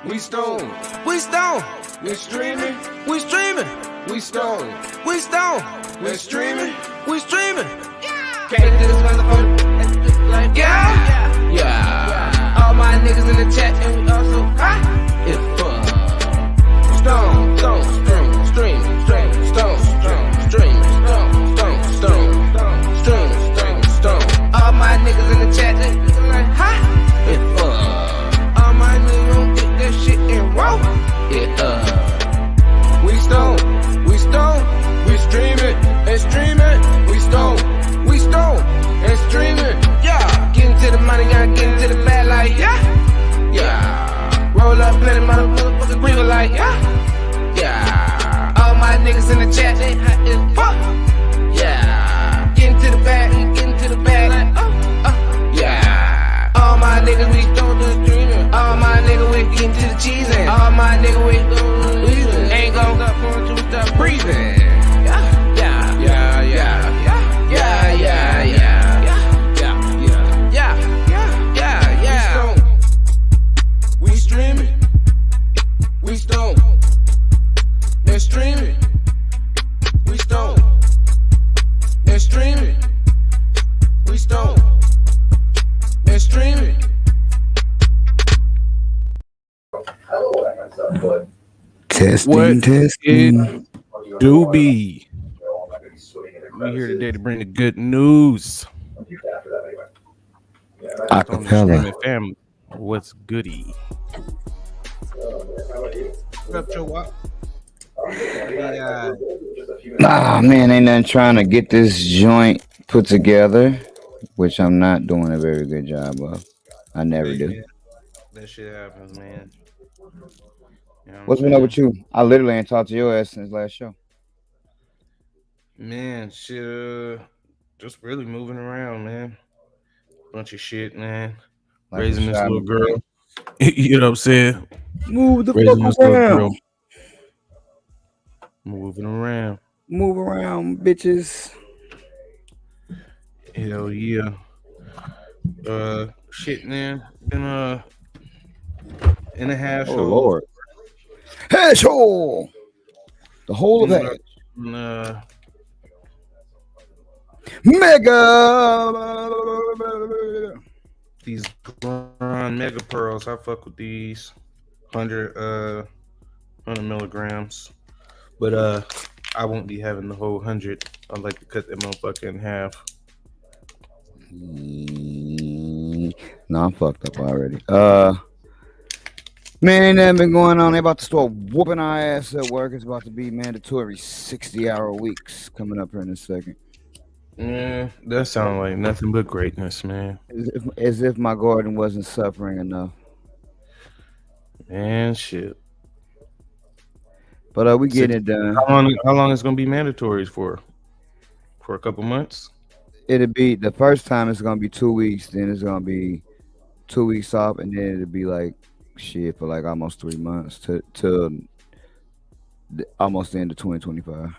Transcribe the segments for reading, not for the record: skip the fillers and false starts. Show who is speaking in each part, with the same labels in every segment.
Speaker 1: We stone.
Speaker 2: We stone.
Speaker 1: We streaming.
Speaker 2: We streaming.
Speaker 1: We stone.
Speaker 2: We stone.
Speaker 1: We streaming.
Speaker 2: We streaming.
Speaker 1: Can't do this motherfucker like
Speaker 2: Yeah.
Speaker 1: yeah. All my niggas in the chat and we also high. It's fun. Stone, stone, stream, stream, stream, stone, stone, stream, stone, stone, stone, stream, stream, stone.
Speaker 2: All my niggas in the chat, they like, ha.
Speaker 1: It's fun.
Speaker 2: All my niggas gon' get that shit and roll.
Speaker 1: We stone, we stone, we streaming and streaming. We stone and streaming.
Speaker 2: Yeah. Getting to the money, gotta get into the bag like, yeah.
Speaker 1: Yeah,
Speaker 2: Roll up, plenty motherfuckers breathing like, yeah.
Speaker 1: yeah,
Speaker 2: All my niggas in the chat, they hot as fuck.
Speaker 1: yeah,
Speaker 2: Getting to the bag, getting to the bag like,
Speaker 1: yeah.
Speaker 2: All my niggas, we stone to streaming. All my niggas, we getting to the cheese and all my niggas, we ain't gon' stop going to stop breathing. Yeah.
Speaker 1: Yeah, yeah, yeah, yeah, yeah, yeah. We streaming, we stone, and streaming. We stone, and streaming. We stone, and streaming.
Speaker 3: Testing, testing.
Speaker 4: Do be. We're here today to bring the good news. On the streaming family. What's goody?
Speaker 2: What up, Joe Watt?
Speaker 3: Ah, man, ain't nothing trying to get this joint put together, which I'm not doing a very good job of. I never do.
Speaker 4: That shit happens, man. You know what
Speaker 3: What's
Speaker 4: I'm
Speaker 3: been up
Speaker 4: saying?
Speaker 3: with you? I literally ain't talked to your ass since last show.
Speaker 4: Man, shit, just really moving around, man. Bunch of shit, man.
Speaker 3: Like
Speaker 4: Raising this
Speaker 3: Rashad
Speaker 4: little
Speaker 3: McBride.
Speaker 4: girl. You know what I'm saying?
Speaker 3: Move the
Speaker 4: Raising this
Speaker 3: fuck
Speaker 4: little
Speaker 3: around.
Speaker 4: girl. Moving around.
Speaker 3: Move around, bitches.
Speaker 4: Hell yeah. Shit, man. Been in a half
Speaker 3: Oh
Speaker 4: show.
Speaker 3: Lord. Hash hole. The whole of that. Mega.
Speaker 4: These Braun Mega Pearls, I fuck with these 100 milligrams, but I won't be having the whole 100. I like to cut that motherfucker in half.
Speaker 3: No, I'm fucked up already. Man, ain't nothing been going on. They about to start whooping our ass at work. It's about to be mandatory 60-hour weeks coming up here in a second.
Speaker 4: Yeah, that sounds like nothing but greatness, man.
Speaker 3: As if my garden wasn't suffering enough.
Speaker 4: Man, shit.
Speaker 3: But we getting it done.
Speaker 4: How long is gonna be mandatory for? For a couple months?
Speaker 3: It'll be the first time it's gonna be 2 weeks, then it's gonna be 2 weeks off, and then it'll be like shit for like almost 3 months till almost the end of 2025.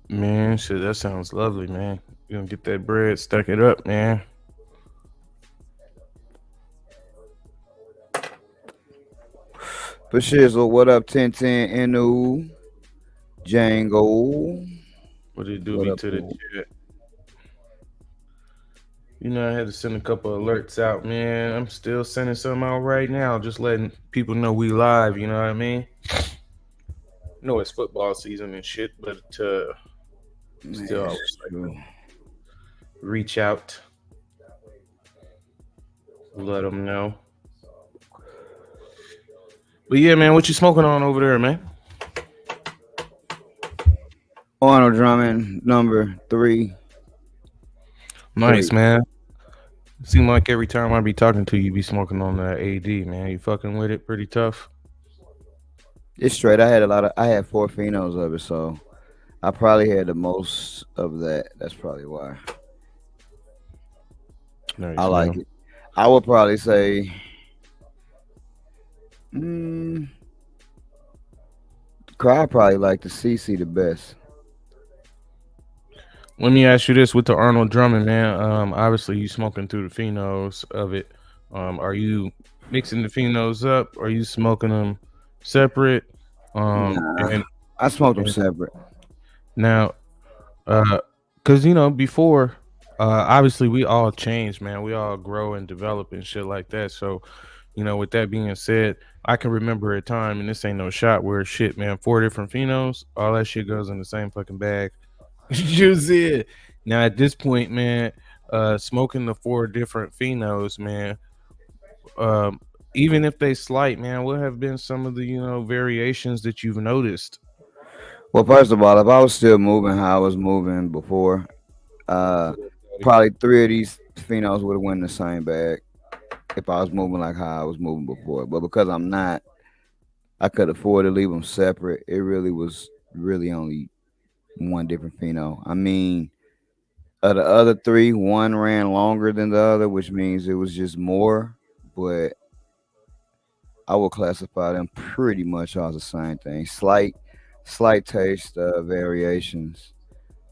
Speaker 4: Man, shit, that sounds lovely, man. You gonna get that bread, stack it up, man.
Speaker 3: For shizzle, what up, 1010 Inu, Django?
Speaker 4: What did it do
Speaker 3: What
Speaker 4: me
Speaker 3: up,
Speaker 4: to the
Speaker 3: fool?
Speaker 4: chat? You know, I had to send a couple alerts out, man. I'm still sending some out right now, just letting people know we live, you know what I mean? know it's football season and shit, but still always like to reach out, let them know. But yeah, man, what you smoking on over there, man?
Speaker 3: Arnold Drummond, number 3.
Speaker 4: Nice, man. Seem like every time I be talking to you, you be smoking on that AD, man. You fucking with it pretty tough.
Speaker 3: It's straight. I had 4 phenos of it, so I probably had the most of that. That's probably why.
Speaker 4: Nice,
Speaker 3: I like it. I would probably say I probably like the CC the best.
Speaker 4: Let me ask you this with the Arnold Drummond, man. Obviously you smoking through the phenos of it. Are you mixing the phenos up, or you smoking them separate?
Speaker 3: Nah,
Speaker 4: And,
Speaker 3: I smoked them
Speaker 4: and
Speaker 3: separate.
Speaker 4: now, because before, obviously we all change, man. We all grow and develop and shit like that. So, with that being said, I can remember a time, and this ain't no shot, where shit, man, four different phenos, all that shit goes in the same fucking bag. You see it. Now at this point, man, smoking the four different phenos, man, um, even if they slight, man, what have been some of the variations that you've noticed?
Speaker 3: Well, first of all, if I was still moving how I was moving before, uh, probably three of these phenols would have went in the same bag if I was moving like how I was moving before. But because I'm not, I could afford to leave them separate. It really was really only one different pheno. I mean, of the other three, one ran longer than the other, which means it was just more. But I would classify them pretty much as the same thing. Slight taste variations.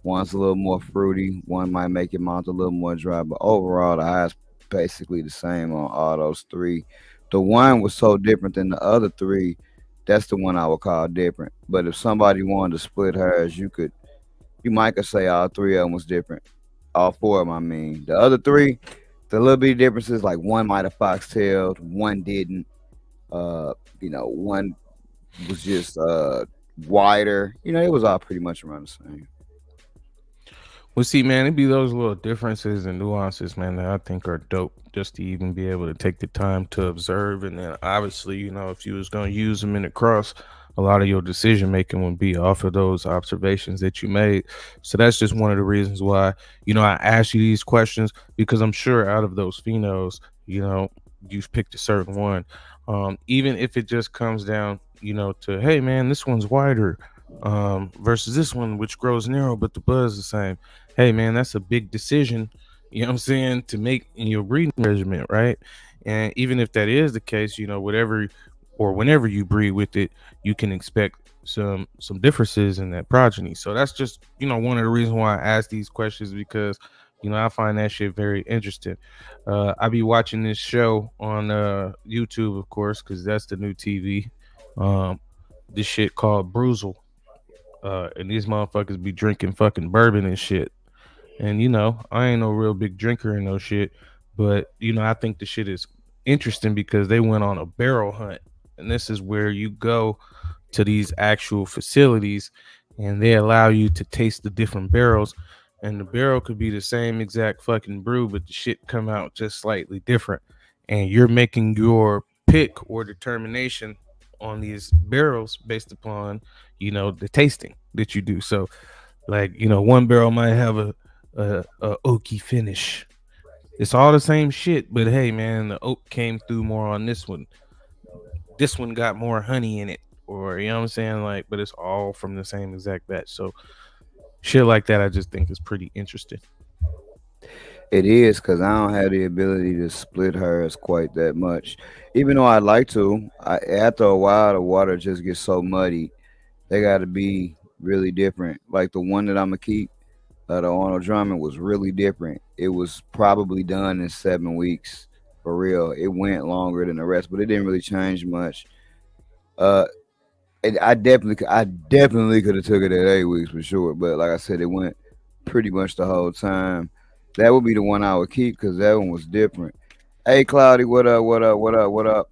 Speaker 3: One's a little more fruity. One might make your mouth a little more dry, but overall, the high's basically the same on all those three. The one was so different than the other three. That's the one I would call different. But if somebody wanted to split hairs, you might could say all three of them was different. All four of them, I mean. The other three, the little bitty differences, like one might have foxtailed, one didn't. One was just wider. It was all pretty much around the same.
Speaker 4: Well, see, man, it'd be those little differences and nuances, man, that I think are dope, just to even be able to take the time to observe. And then obviously, if you was going to use them in the cross, a lot of your decision making would be off of those observations that you made. So that's just one of the reasons why, I ask you these questions, because I'm sure out of those phenos, you've picked a certain one. Even if it just comes down, to, hey, man, this one's wider versus this one, which grows narrow, but the bud is the same. Hey, man, that's a big decision, to make in your breeding regimen, right? And even if that is the case, whatever or whenever you breed with it, you can expect some differences in that progeny. So that's just, one of the reasons why I ask these questions, because I find that shit very interesting. I be watching this show on YouTube, of course, because that's the new TV. Um, this shit called Bruisel, and these motherfuckers be drinking fucking bourbon and shit. And I ain't no real big drinker and no shit, but I think the shit is interesting because they went on a barrel hunt, and this is where you go to these actual facilities, and they allow you to taste the different barrels, and the barrel could be the same exact fucking brew, but the shit come out just slightly different, and you're making your pick or determination on these barrels based upon the tasting that you do. So like one barrel might have a oaky finish. It's all the same shit, but hey, man, the oak came through more on this one. This one got more honey in it, or what I'm saying, like, but it's all from the same exact batch. So shit like that, I just think is pretty interesting.
Speaker 3: It is because I don't have the ability to split hairs quite that much. Even though I'd like to, after a while, the water just gets so muddy. They got to be really different. Like the one that I'm gonna keep, the Arnold Drummond was really different. It was probably done in 7 weeks for real. It went longer than the rest, but it didn't really change much. Uh, I definitely could have took it at 8 weeks for sure. But like I said, it went pretty much the whole time. That would be the one I would keep because that one was different. Hey, Cloudy, what up? What up? What up? What up?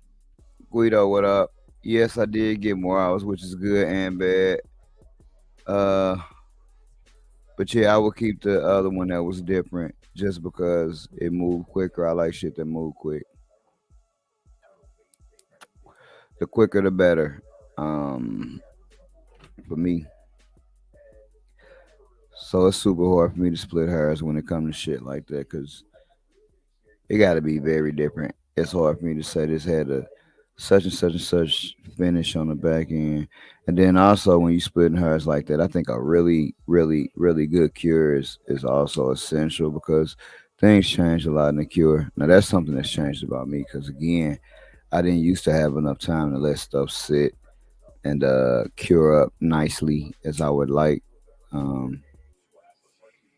Speaker 3: Guido, what up? Yes, I did get more hours, which is good and bad. Uh, but yeah, I would keep the other one that was different just because it moved quicker. I like shit that move quick. The quicker, the better. For me. So it's super hard for me to split hairs when it comes to shit like that because it got to be very different. It's hard for me to say this had a such and such and such finish on the back end. And then also when you splitting hairs like that, I think a really, really, really good cure is also essential because things change a lot in the cure. Now that's something that's changed about me because again, I didn't used to have enough time to let stuff sit and cure up nicely as I would like. Um,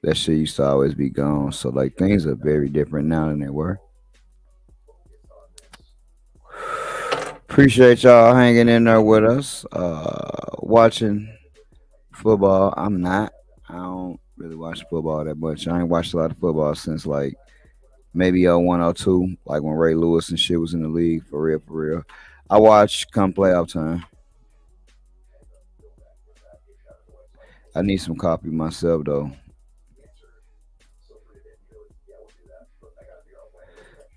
Speaker 3: that shit used to always be gone. So like things are very different now than they were. Appreciate y'all hanging in there with us. Watching football. I'm not. I don't really watch football that much. I ain't watched a lot of football since like maybe 01, 02, like when Ray Lewis and shit was in the league for real, for real. I watch come playoff time. I need some coffee myself though.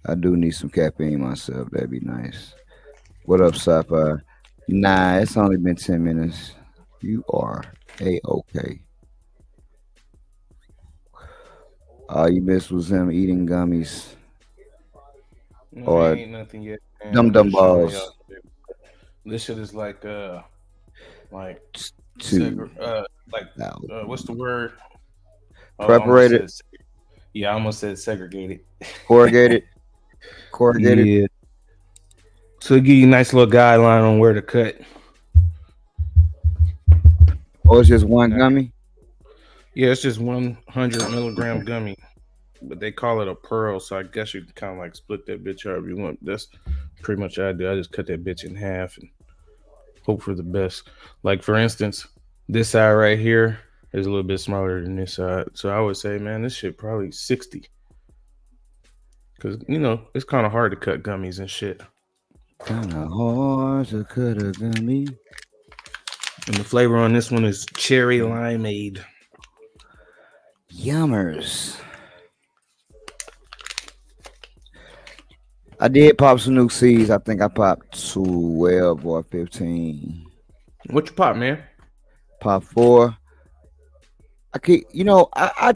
Speaker 3: I do need some caffeine myself. That'd be nice. What up, Sci-Fi? Nah, it's only been 10 minutes. You are a-okay. All you missed was him eating gummies
Speaker 4: No,
Speaker 3: or
Speaker 4: ain't nothing yet, man.
Speaker 3: dum
Speaker 4: I'm
Speaker 3: dum
Speaker 4: just showing y'all.
Speaker 3: balls
Speaker 4: This shit is like
Speaker 3: too
Speaker 4: like
Speaker 3: loud.
Speaker 4: what's the word? Oh, I almost
Speaker 3: Preparated,
Speaker 4: said yeah, I almost said segregated.
Speaker 3: corrugated, corrugated.
Speaker 4: Yeah. So it give you a nice little guideline on where to cut.
Speaker 3: Or it's just one gummy.
Speaker 4: Yeah, it's just 100 milligram gummy, but they call it a pearl. So I guess you can kind of like split that bitch however you want. That's pretty much what I do. I just cut that bitch in half and hope for the best. Like for instance, this side right here is a little bit smaller than this side. So I would say, man, this shit probably 60. Cause it's kind of hard to cut gummies and shit.
Speaker 3: Kinda hard to cut a gummy.
Speaker 4: And the flavor on this one is cherry limeade.
Speaker 3: Yummers. I did pop some new seeds. I think I popped 12 or 15.
Speaker 4: What you pop, man?
Speaker 3: Pop 4. I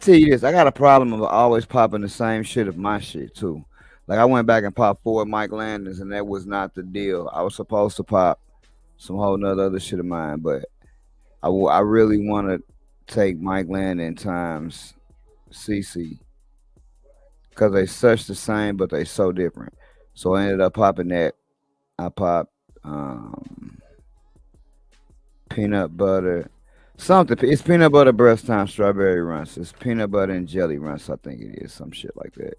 Speaker 3: tell you this. I got a problem of always popping the same shit of my shit too. Like I went back and popped 4 Mike Landers, and that was not the deal. I was supposed to pop some whole nother other shit of mine, but I really want to take Mike Landon times CC because they such the same, but they so different. So I ended up popping that. I popped peanut butter. Something. It's peanut butter breast time strawberry runs. It's peanut butter and jelly runs. I think it is some shit like that.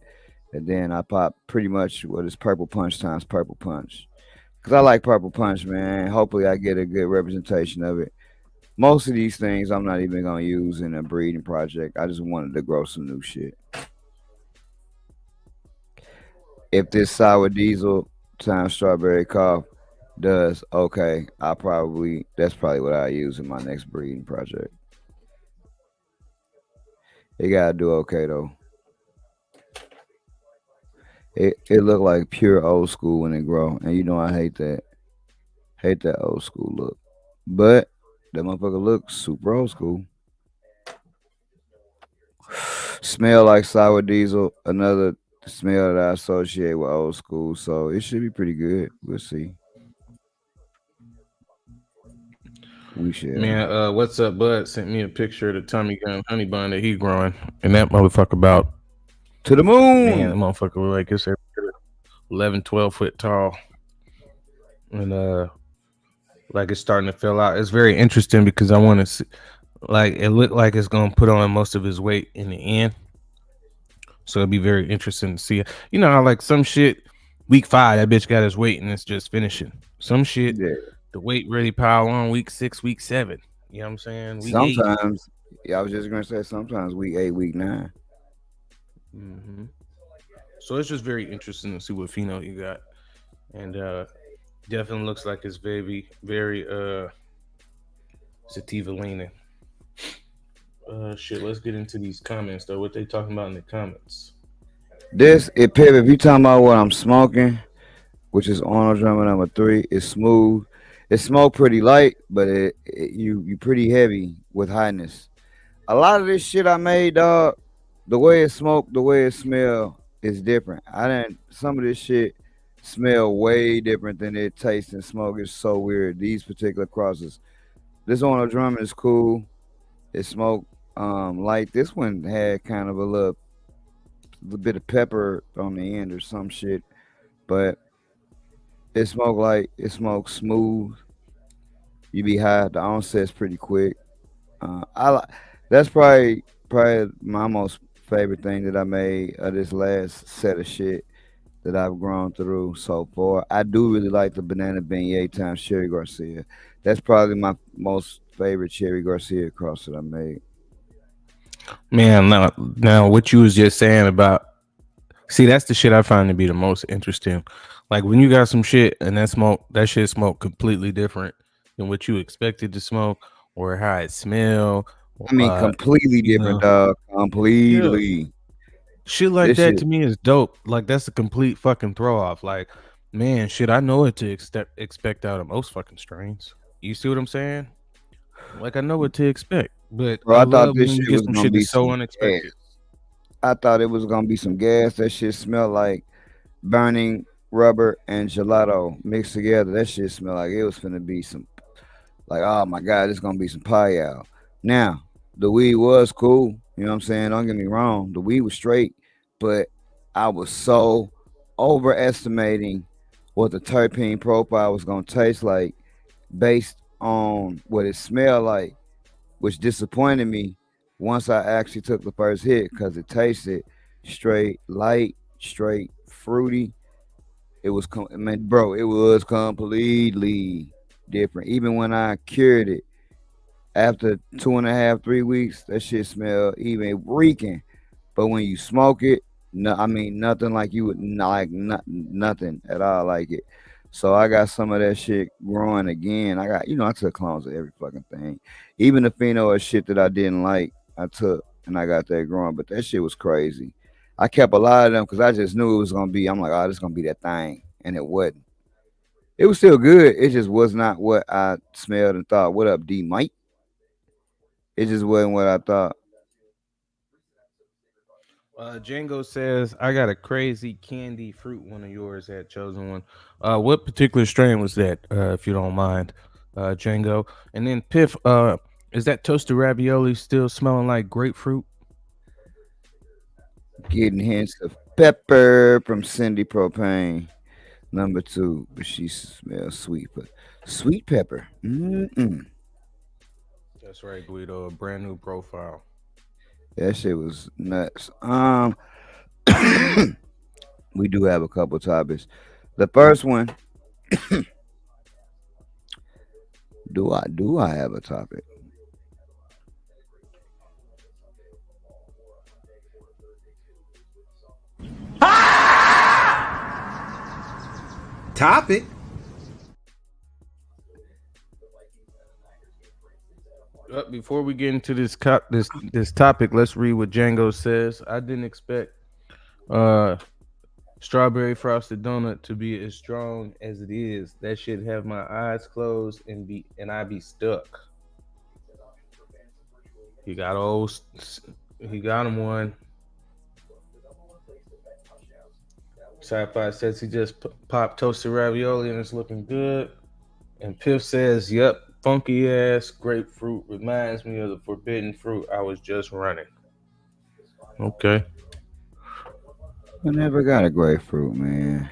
Speaker 3: And then I pop pretty much what is purple punch times purple punch. Cause I like purple punch, man. Hopefully I get a good representation of it. Most of these things I'm not even gonna use in a breeding project. I just wanted to grow some new shit. If this sour diesel times strawberry cough does okay, that's probably what I use in my next breeding project. It gotta do okay though. It looked like pure old school when it grow, and I hate that. Hate that old school look. But that motherfucker looks super old school. Smell like sour diesel, another smell that I associate with old school, so it should be pretty good. We'll see. We should.
Speaker 4: Man, what's up, Bud? Sent me a picture of the Tommy Gun honey bun that he growing, and that motherfucker about
Speaker 3: To the moon.
Speaker 4: man, that motherfucker look like it's 11, 12 foot tall, and like it's starting to fill out. It's very interesting because I want to see, like it looked like it's gonna put on most of his weight in the end. So it'll be very interesting to see. You know how like some shit week 5 that bitch got his weight and it's just finishing. Some shit
Speaker 3: Yeah.
Speaker 4: the weight really pile on week 6, week 7. You know what I'm saying? Week 8.
Speaker 3: Sometimes, yeah, I was just gonna say sometimes week 8, week 9.
Speaker 4: Mm-hmm. So it's just very interesting to see what pheno you got, and definitely looks like it's very, very sativa leaning. Shit. Let's get into these comments though. What they talking about in the comments?
Speaker 3: If you talking about what I'm smoking, which is Arnold Drummer number 3, it's smooth. It smoke pretty light, but you pretty heavy with highness. A lot of this shit I made, dog, the way it smoke, the way it smell is different. Some of this shit smell way different than it tastes and smoke. It's so weird. These particular crosses. This Arnold Drummer is cool. It smoked light. This one had kind of a little bit of pepper on the end or some shit, but it smoked light. It smokes smooth. You be high. The onset's pretty quick. That's probably my most favorite thing that I made of this last set of shit. that I've grown through so far. I do really like the banana beignet times Cherry Garcia. That's probably my most favorite Cherry Garcia cross that I made.
Speaker 4: Man, now what you was just saying about, see, that's the shit I find to be the most interesting. Like when you got some shit and that shit smoke completely different than what you expected to smoke or how it smell.
Speaker 3: I mean, completely
Speaker 4: You
Speaker 3: different,
Speaker 4: know,
Speaker 3: dog.
Speaker 4: yeah,
Speaker 3: Completely.
Speaker 4: shit like
Speaker 3: This
Speaker 4: that
Speaker 3: shit.
Speaker 4: to me is dope. Like that's a complete fucking throw off. Like, man, shit, I know what to expect out of most fucking strains. You see what I'm saying? Like I know what to expect, but
Speaker 3: Bro,
Speaker 4: I
Speaker 3: I thought
Speaker 4: love
Speaker 3: this
Speaker 4: when you
Speaker 3: shit
Speaker 4: get
Speaker 3: was
Speaker 4: some
Speaker 3: gonna
Speaker 4: shit
Speaker 3: be
Speaker 4: that's so
Speaker 3: some gas.
Speaker 4: unexpected.
Speaker 3: I thought it was gonna be some gas. That shit smelled like burning rubber and gelato mixed together. That shit smelled like it was finna be some like, oh my god, it's gonna be some pie out. Now, the weed was cool, you know what I'm saying? Don't get me wrong, the weed was straight, but I was so overestimating what the terpene profile was gonna taste like based on what it smelled like, which disappointed me once I actually took the first hit because it tasted straight light, straight fruity. It was, I mean, bro, it was completely different. Even when I cured it after 2.5, 3 weeks, that shit smelled even reeking. But when you smoke it, no, I mean nothing like you would like nothing at all like it. So I got some of that shit growing again. I got, I took clones of every fucking thing, even the pheno or shit that I didn't like. I took and I got that growing, but that shit was crazy. I kept a lot of them because I just knew it was gonna be. I'm like, oh, this gonna be that thing, and it wasn't. It was still good. It just was not what I smelled and thought. What up, D Mike? It just wasn't what I thought.
Speaker 4: Django says, I got a crazy candy fruit one of yours at Chosen One. What particular strain was that, if you don't mind, Django? And then Piff, is that toasted ravioli still smelling like grapefruit?
Speaker 3: Getting hints of pepper from Cindy Propane. Number two, but she smells sweet, but sweet pepper. Mm-mm.
Speaker 4: That's right, Guido, a brand new profile.
Speaker 3: That shit was nuts. We do have a couple topics. The first one, do I have a topic?
Speaker 2: Topic.
Speaker 4: Before we get into this topic, let's read what Django says. I didn't expect uh strawberry frosted donut to be as strong as it is. That should have my eyes closed and I be stuck. He got he got him one. Sci-Fi says he just popped toasted ravioli and it's looking good. And Piff says, "Yep, funky ass grapefruit reminds me of the forbidden fruit I was just running." Okay.
Speaker 3: I never got a grapefruit, man.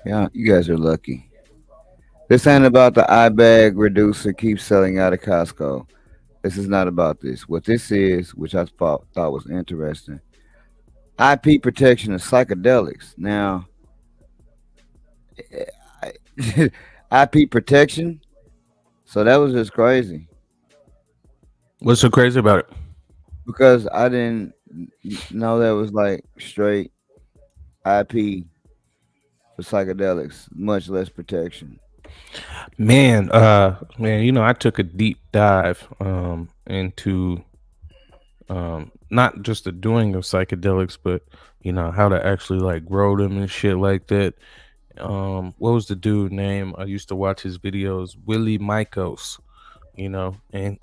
Speaker 3: Yeah, you guys are lucky. This ain't about the eye bag reducer keeps selling out of Costco. This is not about this. What this is, which I thought was interesting, IP protection of psychedelics. Now, IP protection. So that was just crazy
Speaker 4: What's so crazy about it?
Speaker 3: because I didn't know that was like straight IP for psychedelics, much less protection.
Speaker 4: Man, I took a deep dive into not just the doing of psychedelics, but how to actually like grow them and shit like that. What was the dude name? I used to watch his videos, Willie Micos, and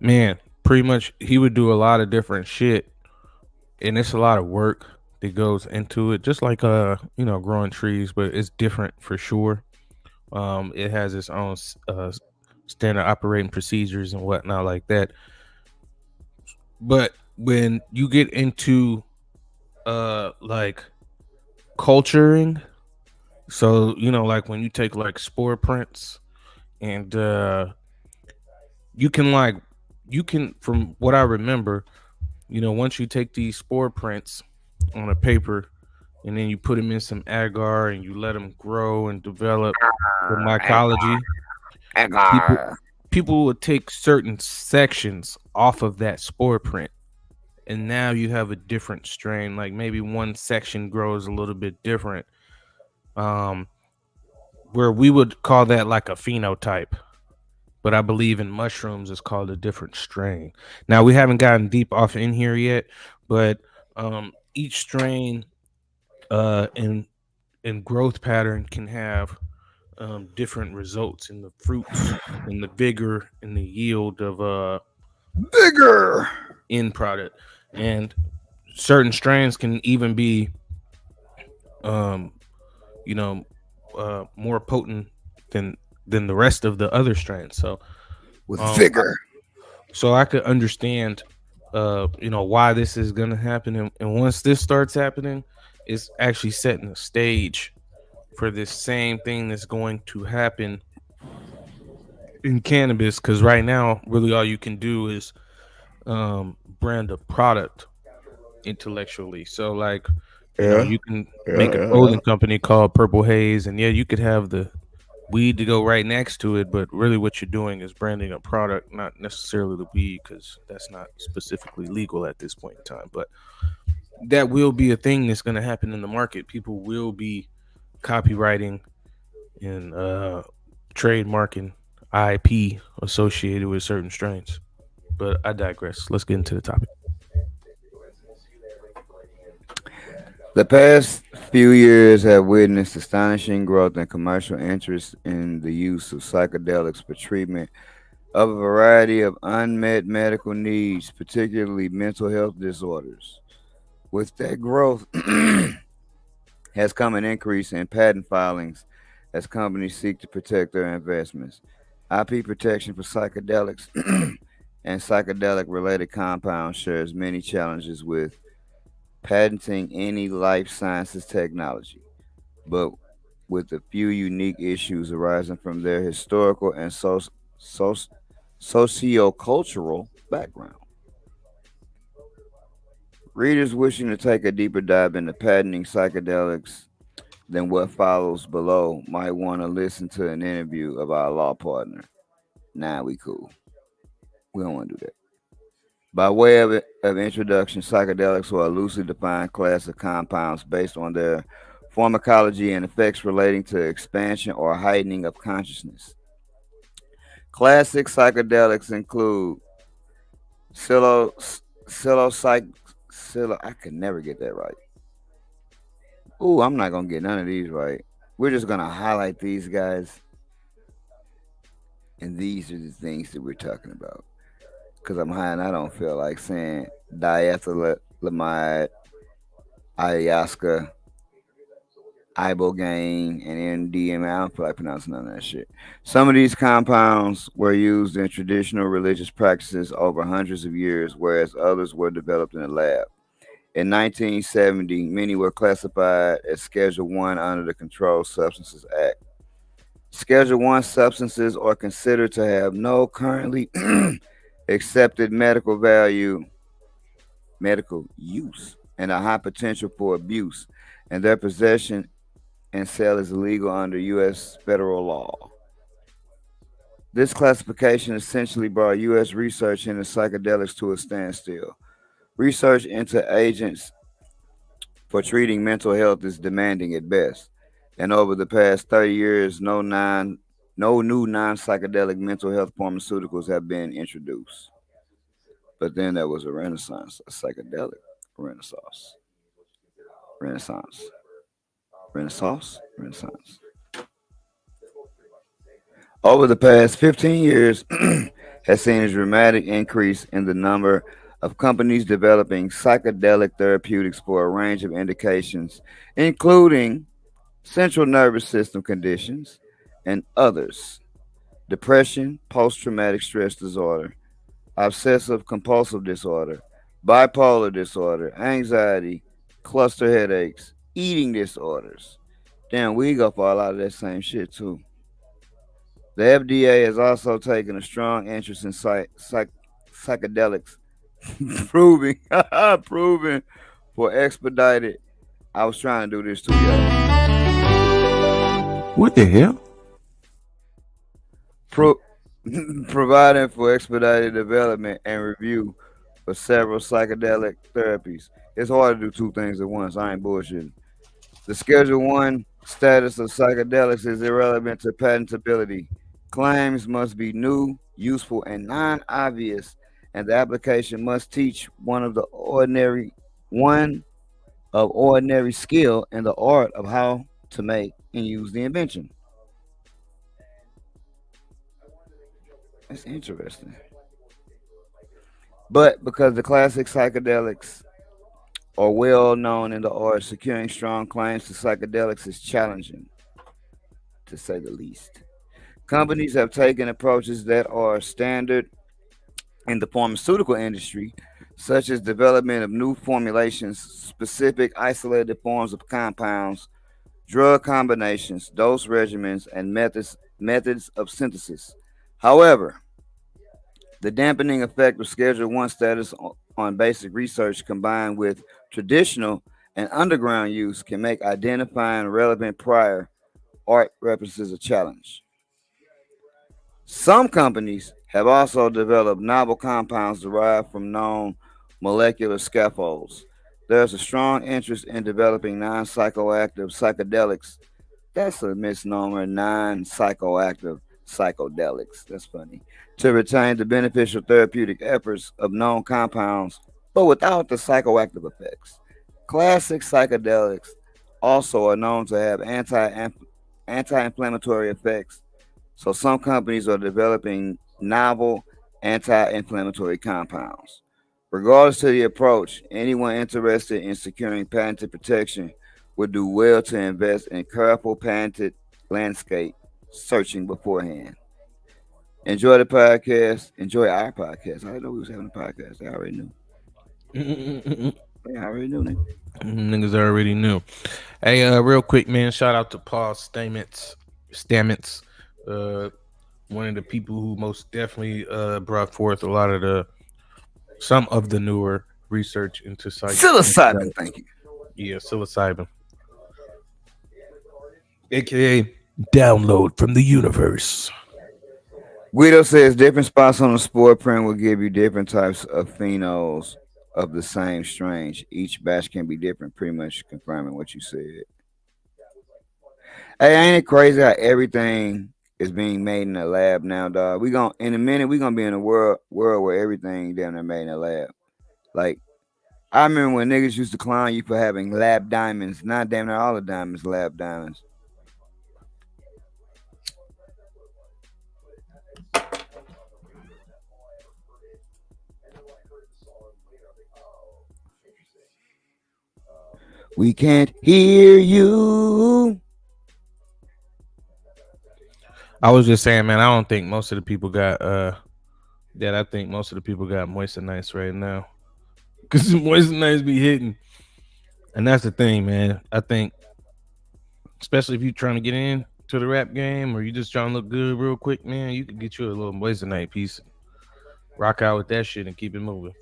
Speaker 4: man, pretty much he would do a lot of different shit, and it's a lot of work that goes into it, just like growing trees, but it's different for sure. It has its own standard operating procedures and whatnot like that. But when you get into like culturing, so like when you take like spore prints and you can from what I remember, once you take these spore prints on a paper and then you put them in some agar and you let them grow and develop the mycology. People people would take certain sections off of that spore print, and now you have a different strain. Like maybe one section grows a little bit different. Um, where we would call that like a phenotype, but I believe in mushrooms it's called a different strain. Now we haven't gotten deep off in here yet, but each strain and growth pattern can have different results in the fruits, in the vigor, in the yield of
Speaker 3: Bigger.
Speaker 4: end product, and certain strains can even be um you know more potent than the rest of the other strains. So
Speaker 3: With
Speaker 4: um
Speaker 3: vigor.
Speaker 4: so I could understand why this is gonna happen, and once this starts happening, it's actually setting the stage for this same thing that's going to happen in cannabis. Because right now, really all you can do is brand a product intellectually. So like,
Speaker 2: Yeah.
Speaker 4: you can make a
Speaker 2: Yeah.
Speaker 4: clothing company called Purple Haze, and yeah, you could have the weed to go right next to it, but really what you're doing is branding a product, not necessarily the weed, because that's not specifically legal at this point in time. But that will be a thing that's going to happen in the market. People will be copywriting and trademarking IP associated with certain strains. But I digress. Let's get into the topic.
Speaker 3: The past few years have witnessed astonishing growth in commercial interest in the use of psychedelics for treatment of a variety of unmet medical needs, particularly mental health disorders. With that growth has come an increase in patent filings as companies seek to protect their investments. IP protection for psychedelics and psychedelic related compounds shares many challenges with patenting any life sciences technology, but with a few unique issues arising from their historical and socio-cultural background. Readers wishing to take a deeper dive into patenting psychedelics than what follows below might want to listen to an interview of our law partner. Nah, we cool. We don't want to do that. By way of introduction, psychedelics are a loosely defined class of compounds based on their pharmacology and effects relating to expansion or heightening of consciousness. Classic psychedelics include psilo, psilocybin, I could never get that right. Ooh, I'm not gonna get none of these right. We're just gonna highlight these guys, and these are the things that we're talking about. Cause I'm high and I don't feel like saying diethylamide, ayahuasca, ibogaine, and MDMA. I don't feel like pronouncing none of that shit. Some of these compounds were used in traditional religious practices over hundreds of years, whereas others were developed in the lab. In 1970, many were classified as Schedule 1 under the Controlled Substances Act. Schedule 1 substances are considered to have no currently accepted medical use, and a high potential for abuse, and their possession and sale is illegal under U.S. federal law. This classification essentially brought U.S. research into psychedelics to a standstill. Research into agents for treating mental health is demanding at best, and over the past 30 years, no new non-psychedelic mental health pharmaceuticals have been introduced. But then there was a renaissance, a psychedelic renaissance, renaissance, renaissance. Over the past 15 years, has seen a dramatic increase in the number of companies developing psychedelic therapeutics for a range of indications, including central nervous system conditions and others: depression, post traumatic stress disorder, obsessive compulsive disorder, bipolar disorder, anxiety, cluster headaches, eating disorders. Damn, we go for a lot of that same shit too. The FDA has also taken a strong interest in psychedelics, proving proving for expedited I was trying to do this too, y'all.
Speaker 4: What the hell?
Speaker 3: Providing for expedited development and review for several psychedelic therapies. It's hard to do two things at once. I ain't bullshitting. The Schedule 1 status of psychedelics is irrelevant to patentability. Claims must be new, useful, and non-obvious, and the application must teach one of ordinary skill in the art of how to make and use the invention. That's interesting. But because the classic psychedelics are well known in the art, securing strong claims to psychedelics is challenging, to say the least. Companies have taken approaches that are standard in the pharmaceutical industry, such as development of new formulations, specific isolated forms of compounds, drug combinations, dose regimens, and methods of synthesis. However, the dampening effect of Schedule 1 status on basic research combined with traditional and underground use can make identifying relevant prior art references a challenge. Some companies have also developed novel compounds derived from known molecular scaffolds. There's a strong interest in developing non psychoactive psychedelics. That's a misnomer, non psychoactive psychedelics. That's funny. To retain the beneficial therapeutic efforts of known compounds, but without the psychoactive effects. Classic psychedelics also are known to have anti-inflammatory effects, so some companies are developing novel anti-inflammatory compounds. Regardless to the approach, anyone interested in securing patented protection would do well to invest in careful patented landscape searching beforehand. Enjoy the podcast. Enjoy our podcast. I didn't know we was having a podcast. They already knew. They already knew, nigga.
Speaker 4: Niggas already knew. Hey, real quick, man. Shout out to Paul Stamets, one of the people who most definitely brought forth a lot of some of the newer research into
Speaker 3: Psilocybin, thank you.
Speaker 4: Yeah, psilocybin, aka download from the universe.
Speaker 3: Guido says different spots on the spore print will give you different types of phenols of the same strain. Each batch can be different, pretty much confirming what you said. Hey, ain't it crazy how everything is being made in a lab now, dog? In a minute we're gonna be in a world where everything damn near made in a lab. Like I remember when niggas used to clown you for having lab diamonds. Not damn near all the diamonds lab diamonds. We can't hear you.
Speaker 4: I was just saying, man, I don't think most of the people got that. I think most of the people got Moisture Nights right now. Cause Moisture Nights be hitting. And that's the thing, man. I think especially if you're trying to get in to the rap game or you just trying to look good real quick, man, you could get you a little Moisture Night piece. Rock out with that shit and keep it moving.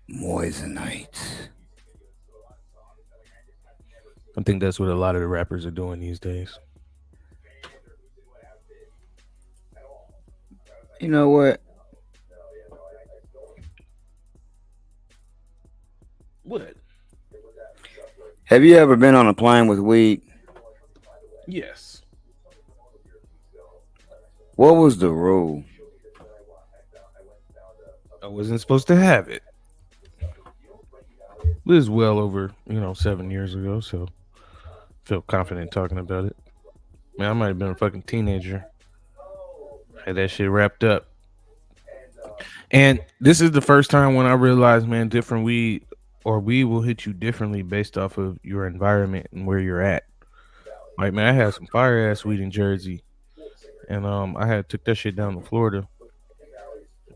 Speaker 3: Moisture Nights.
Speaker 4: I think that's what a lot of the rappers are doing these days.
Speaker 3: You know what?
Speaker 4: What?
Speaker 3: Have you ever been on a plane with weed?
Speaker 4: Yes.
Speaker 3: What was the rule?
Speaker 4: I wasn't supposed to have it. This is well over, 7 years ago, so I feel confident talking about it. Man, I might have been a fucking teenager. Had that shit wrapped up. And this is the first time when I realized, man, different weed will hit you differently based off of your environment and where you're at. Like, man, I had some fire ass weed in Jersey, and I took that shit down to Florida,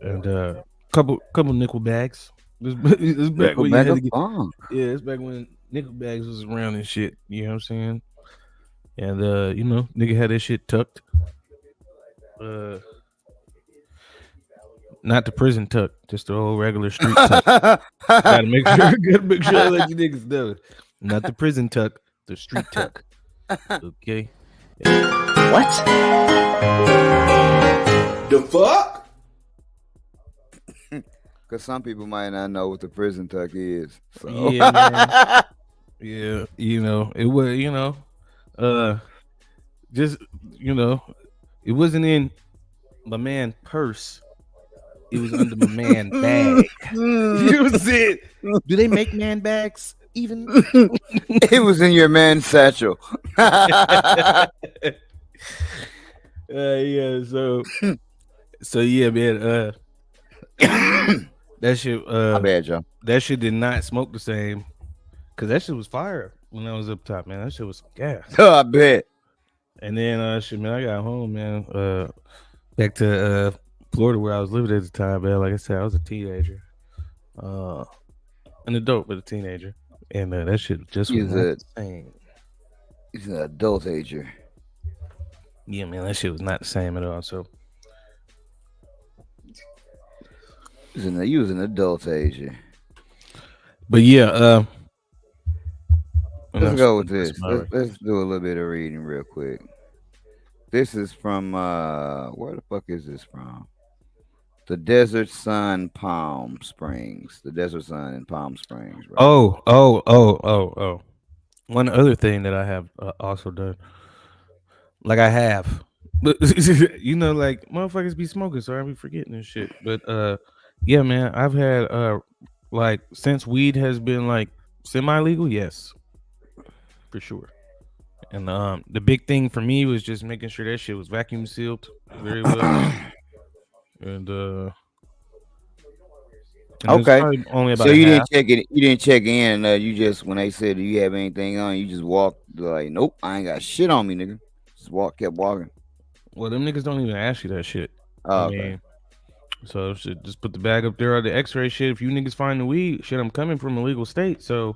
Speaker 4: and couple nickel bags. This back when you had to get, it's back when nickel bags was around and shit. You know what I'm saying? And nigga had that shit tucked. Not the prison tuck, just the old regular street tuck. Gotta make sure I let you niggas know. Not the prison tuck, the street tuck. Okay.
Speaker 2: What?
Speaker 1: The fuck?
Speaker 3: Because some people might not know what the prison tuck is. So.
Speaker 4: Yeah, man. Yeah, it was, just, it wasn't in my man purse. It was under my man bag. You know what I'm saying? Do they make man bags even?
Speaker 3: It was in your man's satchel.
Speaker 4: Yeah, so yeah, man. That shit.
Speaker 3: My bad, Joe.
Speaker 4: That shit did not smoke the same, cause that shit was fire when I was up top, man. That shit was gas.
Speaker 3: I bet.
Speaker 4: And then shit, man, I got home, man. Back to Florida where I was living at the time, man. Like I said, I was a teenager, an adult but a teenager, and that shit just was not the same.
Speaker 3: He's an adult ager.
Speaker 4: Yeah, man, that shit was not the same at all. So
Speaker 3: He was an adult ager.
Speaker 4: but yeah,
Speaker 3: let's go with this. Let's do a little bit of reading real quick. This is from where the fuck is this from? The Desert Sun Palm Springs. The Desert Sun in Palm Springs. Right?
Speaker 4: Oh. One other thing that I have also done, like I have, but like motherfuckers be smoking, so I be forgetting this shit. But yeah, man, I've had like since weed has been like semi-legal, yes, for sure. And the big thing for me was just making sure that shit was vacuum sealed very well. And
Speaker 3: okay.
Speaker 4: Only about
Speaker 3: so you
Speaker 4: half.
Speaker 3: didn't check it. You didn't check in. You just when they said, "Do you have anything on?" You just walked like, "Nope, I ain't got shit on me, nigga." Just kept walking.
Speaker 4: Well, them niggas don't even ask you that shit.
Speaker 3: Oh, okay.
Speaker 4: So shit, just put the bag up there on the X-ray shit. If you niggas find the weed, shit, I'm coming from a legal state. So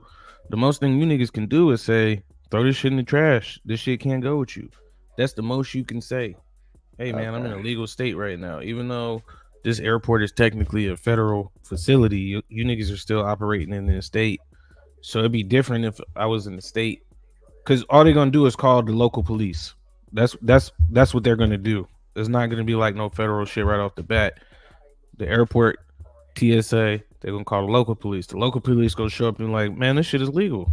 Speaker 4: the most thing you niggas can do is say, throw this shit in the trash. This shit can't go with you. That's the most you can say. Hey man, I'm in a legal state right now. Even though this airport is technically a federal facility, you niggas are still operating in the state. So it'd be different if I was in the state, because all they're gonna do is call the local police. That's what they're gonna do. There's not gonna be like no federal shit right off the bat. The airport, TSA, they're gonna call the local police. The local police gonna show up and like, man, this shit is legal.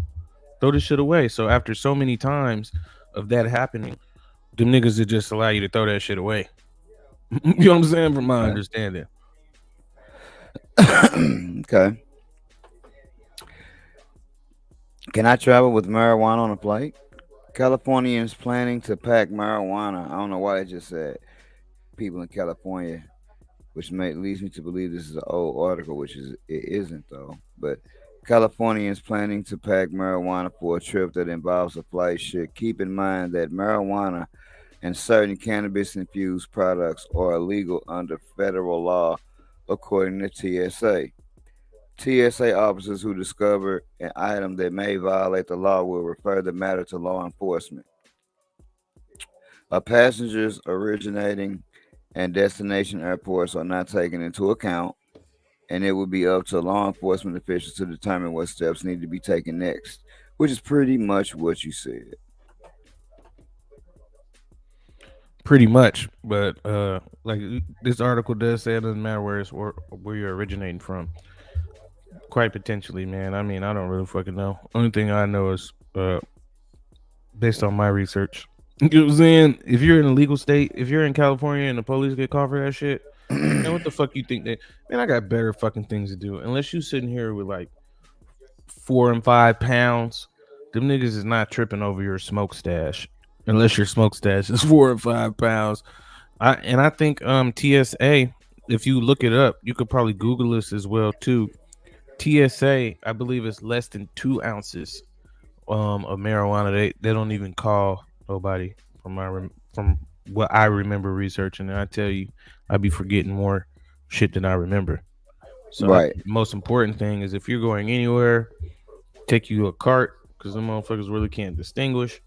Speaker 4: Throw this shit away. So after so many times of that happening, them niggas would just allow you to throw that shit away. You know what I'm saying? From my understanding.
Speaker 3: Okay. Can I travel with marijuana on a flight? Californians planning to pack marijuana. I don't know why they just said people in California, which leads me to believe this is an old article, which it isn't though. But Californians planning to pack marijuana for a trip that involves a flight should keep in mind that marijuana and certain cannabis-infused products are illegal under federal law, according to TSA. TSA officers who discover an item that may violate the law will refer the matter to law enforcement. Passengers originating and destination airports are not taken into account, and it will be up to law enforcement officials to determine what steps need to be taken next, which is pretty much what you said.
Speaker 4: Pretty much, but like this article does say it doesn't matter where you're originating from. Quite potentially, man. I mean, I don't really fucking know. Only thing I know is based on my research. You know what I'm saying? If you're in a legal state, if you're in California and the police get called for that shit, man, what the fuck you think that? Man, I got better fucking things to do. Unless you sitting here with like 4 and 5 pounds, them niggas is not tripping over your smoke stash. Unless your smoke stash is 4 or 5 pounds. I think TSA, if you look it up, you could probably Google this as well too. TSA, I believe, is less than 2 ounces of marijuana. They don't even call nobody from what I remember researching. And I tell you, I be forgetting more shit than I remember. So
Speaker 3: right.
Speaker 4: The most important thing is if you're going anywhere, take you a cart, because the motherfuckers really can't distinguish.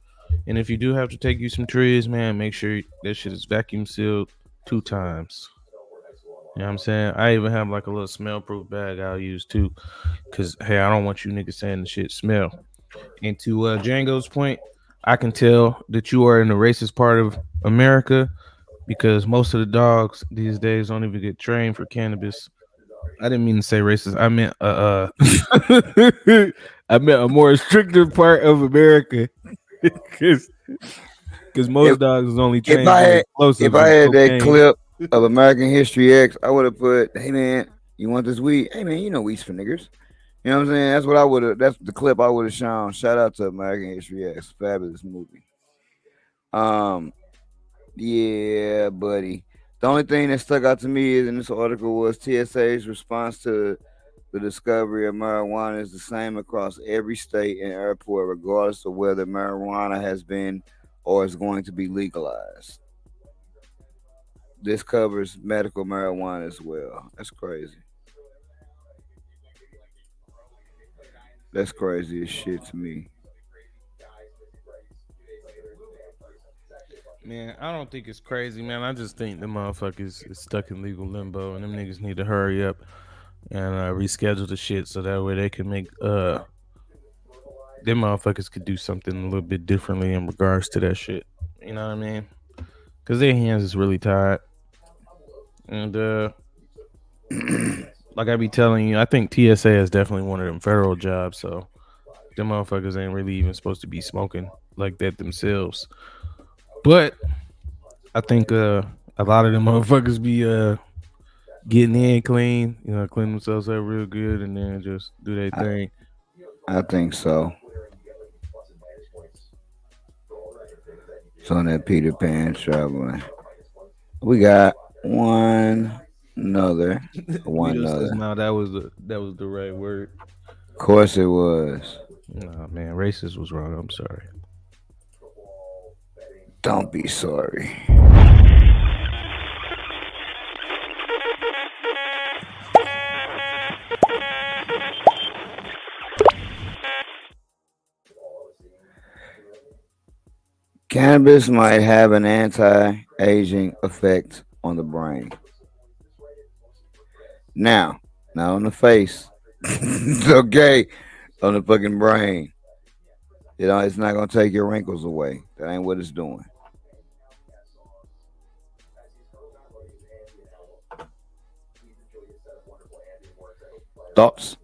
Speaker 4: And if you do have to take you some trees, man, make sure that shit is vacuum sealed 2 times. You know what I'm saying? I even have like a little smell proof bag I'll use too. Cause hey, I don't want you niggas saying the shit smell. And to Django's point, I can tell that you are in the racist part of America because most of the dogs these days don't even get trained for cannabis. I didn't mean to say racist. I meant I meant a more stricter part of America because most
Speaker 3: If-
Speaker 4: dogs is only
Speaker 3: If
Speaker 4: trained
Speaker 3: I
Speaker 4: for
Speaker 3: had,
Speaker 4: explosives
Speaker 3: if I
Speaker 4: and
Speaker 3: had that
Speaker 4: cocaine.
Speaker 3: clip of American History X, I would have put, "Hey man, you want this weed? Hey man, you know weed's for niggers." You know what I'm saying? That's what I would have. That's the clip I would have shown. Shout out to American History X, fabulous movie. Yeah, buddy. The only thing that stuck out to me is in this article was TSA's response to the discovery of marijuana is the same across every state and airport, regardless of whether marijuana has been or is going to be legalized. This covers medical marijuana as well. That's crazy. That's crazy as shit to me.
Speaker 4: Man, I don't think it's crazy, man. I just think the motherfuckers is stuck in legal limbo, and them niggas need to hurry up and reschedule the shit so that way they can make them motherfuckers could do something a little bit differently in regards to that shit. You know what I mean? Because their hands is really tied, and like I be telling you, I think TSA is definitely one of them federal jobs, so them motherfuckers ain't really even supposed to be smoking like that themselves. But I think a lot of them motherfuckers be getting in clean, clean themselves up real good, and then just do their thing.
Speaker 3: I think so. It's on that Peter Pan traveling. We got one another. One
Speaker 4: Vito says,
Speaker 3: another.
Speaker 4: no, that was the right word.
Speaker 3: Of course it was.
Speaker 4: No, man, racist was wrong. I'm sorry.
Speaker 3: Don't be sorry. Cannabis might have an anti-aging effect on the brain. Now, not on the face. Okay, on the fucking brain. It's not gonna take your wrinkles away. That ain't what it's doing. Thoughts?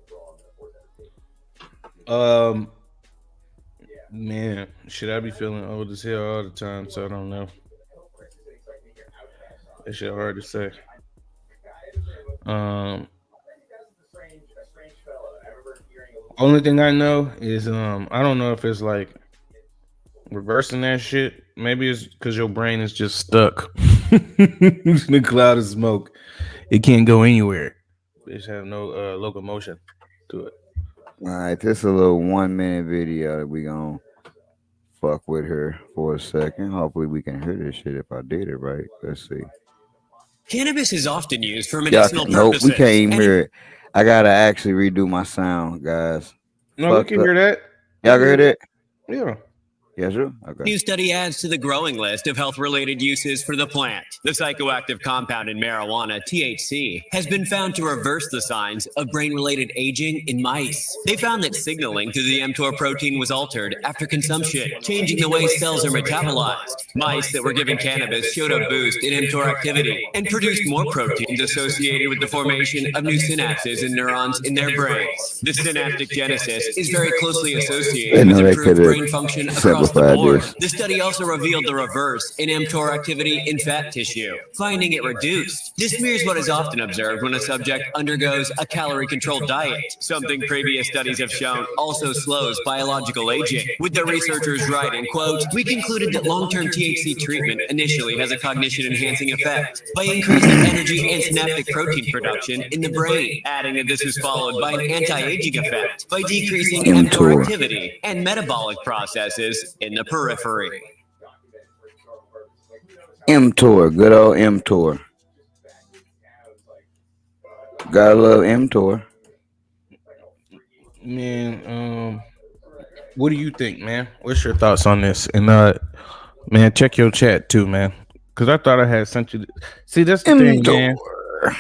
Speaker 4: Man, should I be feeling old as hell all the time? So I don't know. That shit hard to say. Only thing I know is I don't know if it's like reversing that shit. Maybe it's because your brain is just stuck in a cloud of smoke. It can't go anywhere. It just have no locomotion to it.
Speaker 3: All right, this is a little 1 minute video that we gonna fuck with her for a second. Hopefully we can hear this shit if I did it right. Let's see.
Speaker 5: Cannabis is often used for
Speaker 3: Y'all
Speaker 5: medicinal
Speaker 3: nope,
Speaker 5: purposes.
Speaker 3: we can't even
Speaker 5: and
Speaker 3: hear it. I gotta actually redo my sound, guys.
Speaker 4: No, we
Speaker 3: Fucked
Speaker 4: can
Speaker 3: up.
Speaker 4: hear that.
Speaker 3: Y'all can hear that?
Speaker 4: Yeah.
Speaker 3: Yeah, sure. Okay.
Speaker 5: New study adds to the growing list of health-related uses for the plant. The psychoactive compound in marijuana, THC, has been found to reverse the signs of brain-related aging in mice. They found that signaling through the mTOR protein was altered after consumption, changing the way cells are metabolized. Mice that were given cannabis showed a boost in mTOR activity and produced more proteins associated with the formation of new synapses and neurons in their brains. The synaptic genesis is very closely associated with improved brain function across the board. The study also revealed the reverse in mTOR activity in fat tissue, finding it reduced. This mirrors what is often observed when a subject undergoes a calorie-controlled diet, something previous studies have shown also slows biological aging. With the researchers writing, quote, "We concluded that long-term THC treatment initially has a cognition-enhancing effect by increasing energy and synaptic protein production in the brain," adding that this was followed by an anti-aging effect by decreasing mTOR activity and metabolic processes in the periphery.
Speaker 3: mTOR, good old mTOR. Gotta love mTOR.
Speaker 4: Man, what do you think, man? What's your thoughts on this? And man, check your chat too, man. Cause I thought I had sent you. See, that's the thing, man.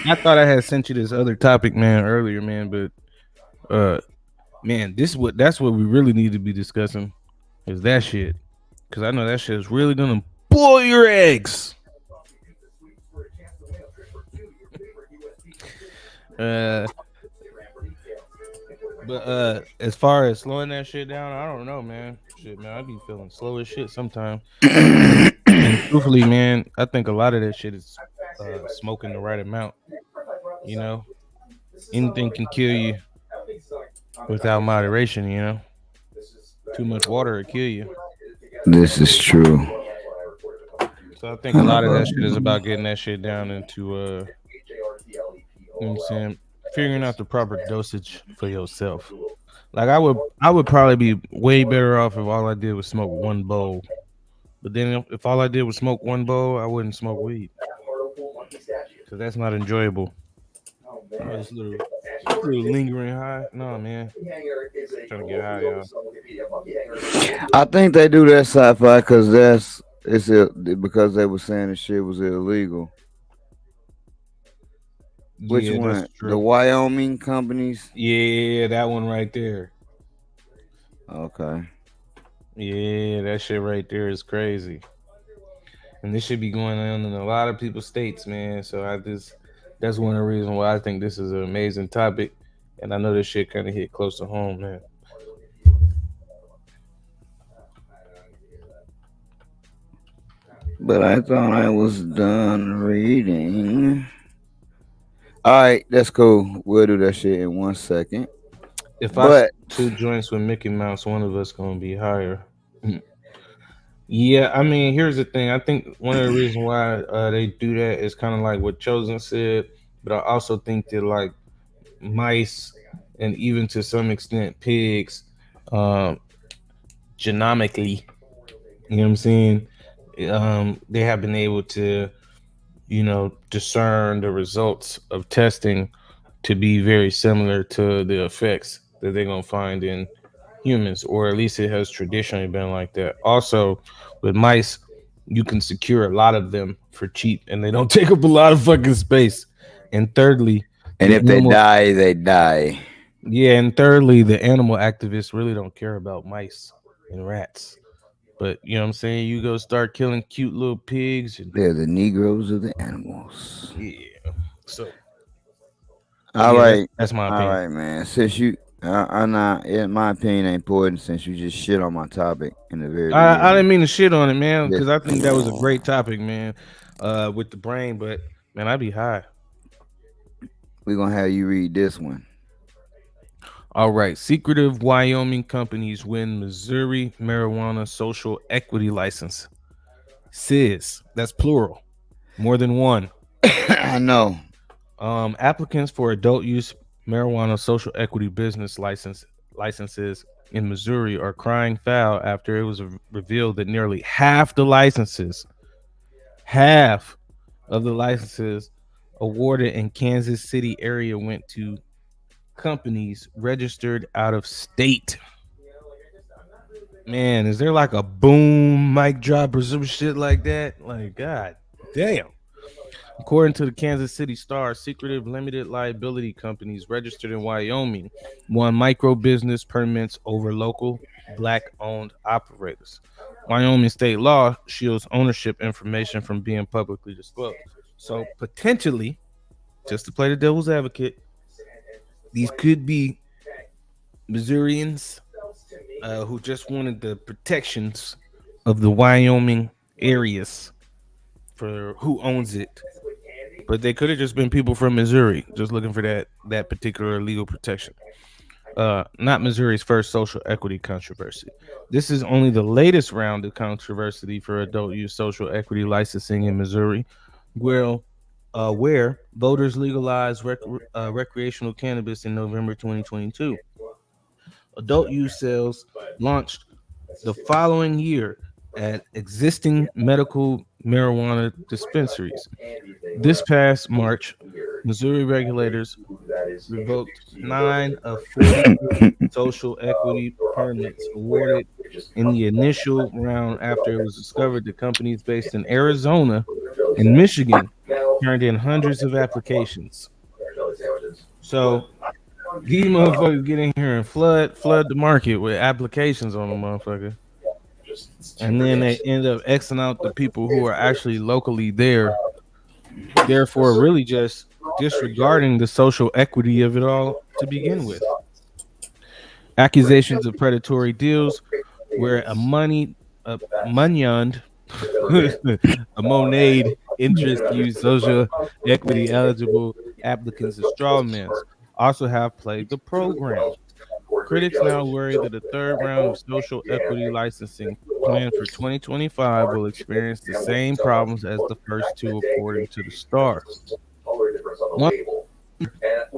Speaker 4: I thought I had sent you this other topic, man, earlier, man. But Man, that's what we really need to be discussing is that shit. Because I know that shit is really gonna boil your eggs. But as far as slowing that shit down, I don't know, man. Shit, man, I be feeling slow as shit sometimes. And truthfully, man, I think a lot of that shit is smoking the right amount. You know, anything can kill you without moderation. You know, too much water will kill you.
Speaker 3: This is true.
Speaker 4: So I think a lot of that shit is about getting that shit down into you know what I'm saying, figuring out the proper dosage for yourself. Like I would probably be way better off if all I did was smoke one bowl. But then if all I did was smoke one bowl, I wouldn't smoke weed because that's not enjoyable. This little lingering high. No, man. Trying to get high, y'all.
Speaker 3: I think they do that sci-fi because because they were saying the shit was illegal. Which
Speaker 4: Yeah,
Speaker 3: one?
Speaker 4: that's
Speaker 3: The
Speaker 4: true.
Speaker 3: Wyoming companies?
Speaker 4: Yeah, that one right there.
Speaker 3: Okay.
Speaker 4: Yeah, that shit right there is crazy. And this should be going on in a lot of people's states, man. So that's one of the reasons why I think this is an amazing topic. And I know this shit kind of hit close to home, man.
Speaker 3: But I thought I was done reading. All right, that's cool. We'll do that shit in 1 second.
Speaker 4: If I
Speaker 3: But
Speaker 4: smoke two joints with Mickey Mouse, one of us gonna be higher. Yeah, I mean, here's the thing. I think one of the reasons why they do that is kind of like what Chosen said, but I also think that like mice and even to some extent pigs, um, genomically, you know what I'm saying? They have been able to, you know, discern the results of testing to be very similar to the effects that they're gonna find in humans, or at least it has traditionally been like that. Also, with mice, you can secure a lot of them for cheap, and they don't take up a lot of fucking space. And thirdly,
Speaker 3: and
Speaker 4: the
Speaker 3: if they
Speaker 4: animal,
Speaker 3: die, they die.
Speaker 4: yeah, and thirdly, the animal activists really don't care about mice and rats. But you know what I'm saying? You go start killing cute little pigs, and
Speaker 3: They're the Negroes of the animals.
Speaker 4: yeah. So
Speaker 3: All
Speaker 4: yeah,
Speaker 3: right,
Speaker 4: that's my
Speaker 3: all
Speaker 4: opinion.
Speaker 3: right, man. Since you, I'm not. In my opinion, ain't important since you just shit on my topic in the very
Speaker 4: I
Speaker 3: beginning.
Speaker 4: didn't mean to shit on it, man,
Speaker 3: Yes.
Speaker 4: because I think that was a great topic, man. With the brain, but man, I'd be high.
Speaker 3: We're gonna have you read this one.
Speaker 4: All right. Secretive Wyoming companies win Missouri marijuana social equity license. SIS. That's plural. More than one.
Speaker 3: I know.
Speaker 4: Applicants for adult use marijuana social equity business licenses in Missouri are crying foul after it was revealed that nearly half of the licenses awarded in Kansas City area went to companies registered out of state. Man, is there like a boom mic drop or some shit like that? Like, god damn. According to the Kansas City Star, secretive limited liability companies registered in Wyoming won micro business permits over local black-owned operators. Wyoming state law shields ownership information from being publicly disclosed. So potentially, just to play the devil's advocate, these could be Missourians who just wanted the protections of the Wyoming areas for who owns it. But they could have just been people from Missouri just looking for that particular legal protection. Not Missouri's first social equity controversy. This is only the latest round of controversy for adult use social equity licensing in Missouri, where voters legalized recreational cannabis in November 2022. Adult use sales launched the following year at existing medical marijuana dispensaries. This past March, Missouri regulators revoked 9 of 40 social equity permits awarded in the initial round after it was discovered that companies based in Arizona and Michigan turned in hundreds of applications. So These motherfuckers get in here and flood the market with applications on the motherfucker. And then they end up Xing out the people who are actually locally there, therefore really just disregarding the social equity of it all to begin with. Accusations of predatory deals where a Monade interest used social equity eligible applicants as straw men also have plagued the program. Critics now worry that the third round of social equity licensing planned for 2025 will experience the same problems as the first two, according to the Star. One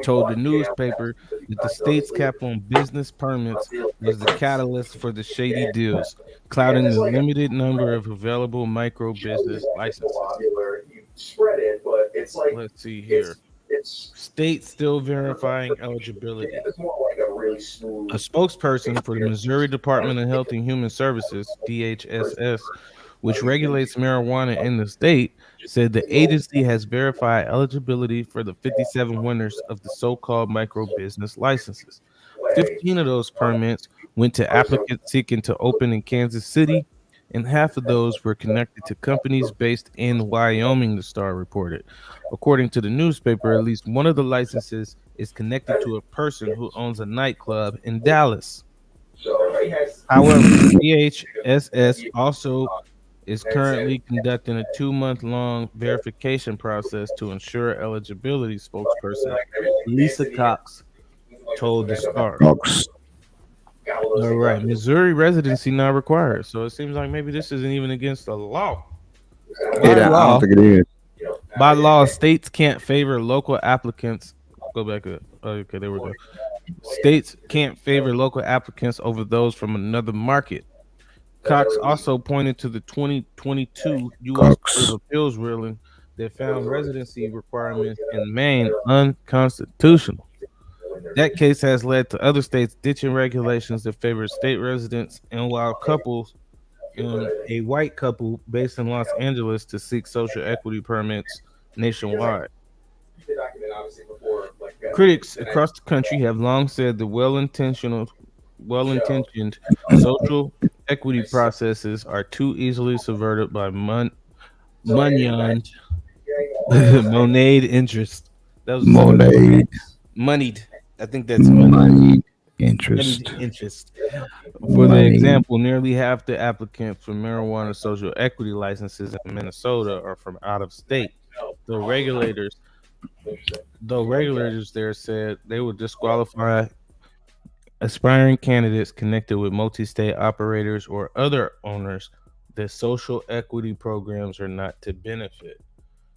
Speaker 4: told the newspaper that the state's cap on business permits was the catalyst for the shady deals, clouding the limited number of available micro business licenses. Let's see here. State still verifying eligibility. A spokesperson for the Missouri Department of Health and Human Services, DHSS, which regulates marijuana in the state, said the agency has verified eligibility for the 57 winners of the so-called micro business licenses. 15 of those permits went to applicants seeking to open in Kansas City, and half of those were connected to companies based in Wyoming, the Star reported. According to the newspaper, at least one of the licenses is connected to a person who owns a nightclub in Dallas. However, DHSS also is currently conducting a 2-month-long verification process to ensure eligibility, spokesperson Lisa Cox told the Star. All right, Missouri residency not required. So it seems like maybe this isn't even against the law.
Speaker 3: I don't think it is.
Speaker 4: By law, states can't favor local applicants. Go back up. Okay, there we go. States can't favor local applicants over those from another market. Cox also pointed to the 2022 U.S. Court of Appeals ruling that found residency requirements in Maine unconstitutional. That case has led to other states ditching regulations that favor state residents, and while couples, a white couple based in Los Angeles, to seek social equity permits nationwide. Critics across the country have long said the well-intentioned social equity processes are too easily subverted by moneyed interest. That was moneyed. I think that's moneyed interest. For the example, nearly half the applicants for marijuana social equity licenses in Minnesota are from out of state. Though regulators there said they would disqualify aspiring candidates connected with multi-state operators or other owners that social equity programs are not to benefit.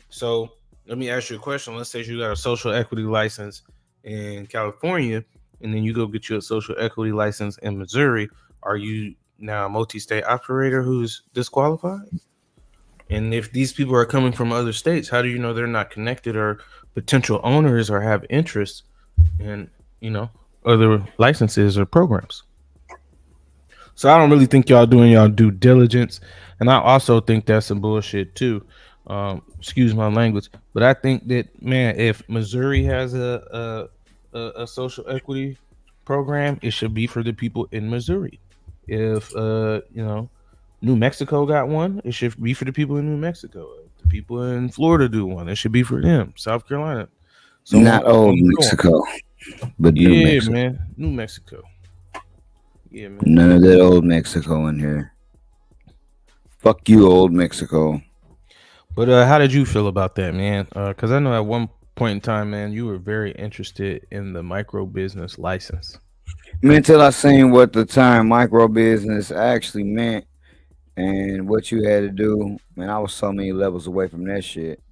Speaker 4: So let me ask you a question. Let's say you got a social equity license in California, and then you go get you a social equity license in Missouri. Are you now a multi-state operator who's disqualified? And if these people are coming from other states, how do you know they're not connected or potential owners or have interest in, other licenses or programs? So I don't really think y'all doing y'all due diligence. And I also think that's some bullshit too. Excuse my language, but I think that, man, if Missouri has a social equity program, it should be for the people in Missouri. If New Mexico got one, it should be for the people in New Mexico. If the people in Florida do one, it should be for them. South Carolina.
Speaker 3: So not old Mexico, but New Mexico.
Speaker 4: Man, New Mexico. Yeah, man.
Speaker 3: None of that old Mexico in here. Fuck you, old Mexico.
Speaker 4: But how did you feel about that, man? Because I know at one point in time, man, you were very interested in the micro business license.
Speaker 3: Until I seen what the term micro business actually meant and what you had to do, man, I was so many levels away from that shit.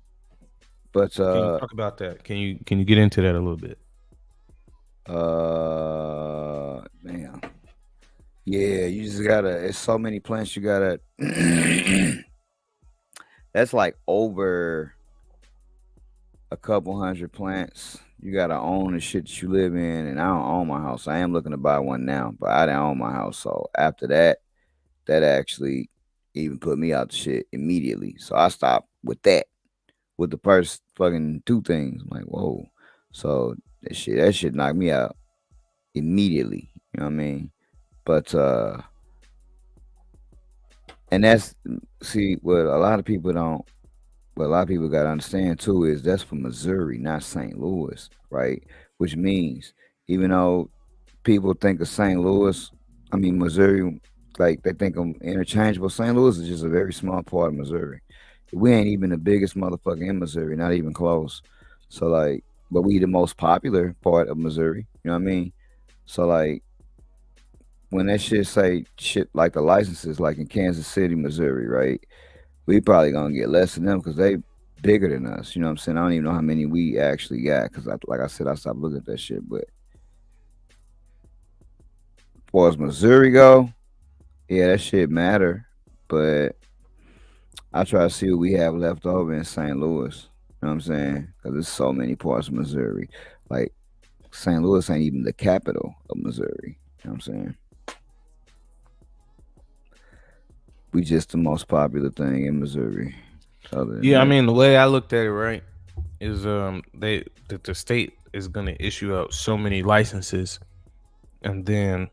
Speaker 3: But
Speaker 4: can you talk about that? Can you get into that a little bit?
Speaker 3: Man. Yeah, you just gotta, it's so many plants you gotta that's like over a couple hundred plants. You gotta own the shit that you live in, and I don't own my house. I am looking to buy one now, but I didn't own my house. So after that actually even put me out the shit immediately. So I stopped with that, with the first fucking two things. I'm like, whoa. So that shit knocked me out. immediately. You know what I mean? But and that's see what a lot of people don't. What a lot of people got to understand too is that's from Missouri, not St. Louis, right? Which means even though people think of St. Louis, I mean Missouri, like they think of interchangeable. St. Louis is just a very small part of Missouri. We ain't even the biggest motherfucker in Missouri, not even close. So like, but we the most popular part of Missouri. You know what I mean? So like, when that shit say shit like the licenses, like in Kansas City, Missouri, right? We probably gonna get less than them because they bigger than us. You know what I'm saying? I don't even know how many we actually got because, like I said, I stopped looking at that shit. But as far as Missouri go, yeah, that shit matter. But I try to see what we have left over in St. Louis. You know what I'm saying? Because there's so many parts of Missouri. Like St. Louis ain't even the capital of Missouri. You know what I'm saying? We just the most popular thing in Missouri. Other than
Speaker 4: Yeah, I
Speaker 3: that,
Speaker 4: mean the way I looked at it, right, is that the state is gonna issue out so many licenses, and then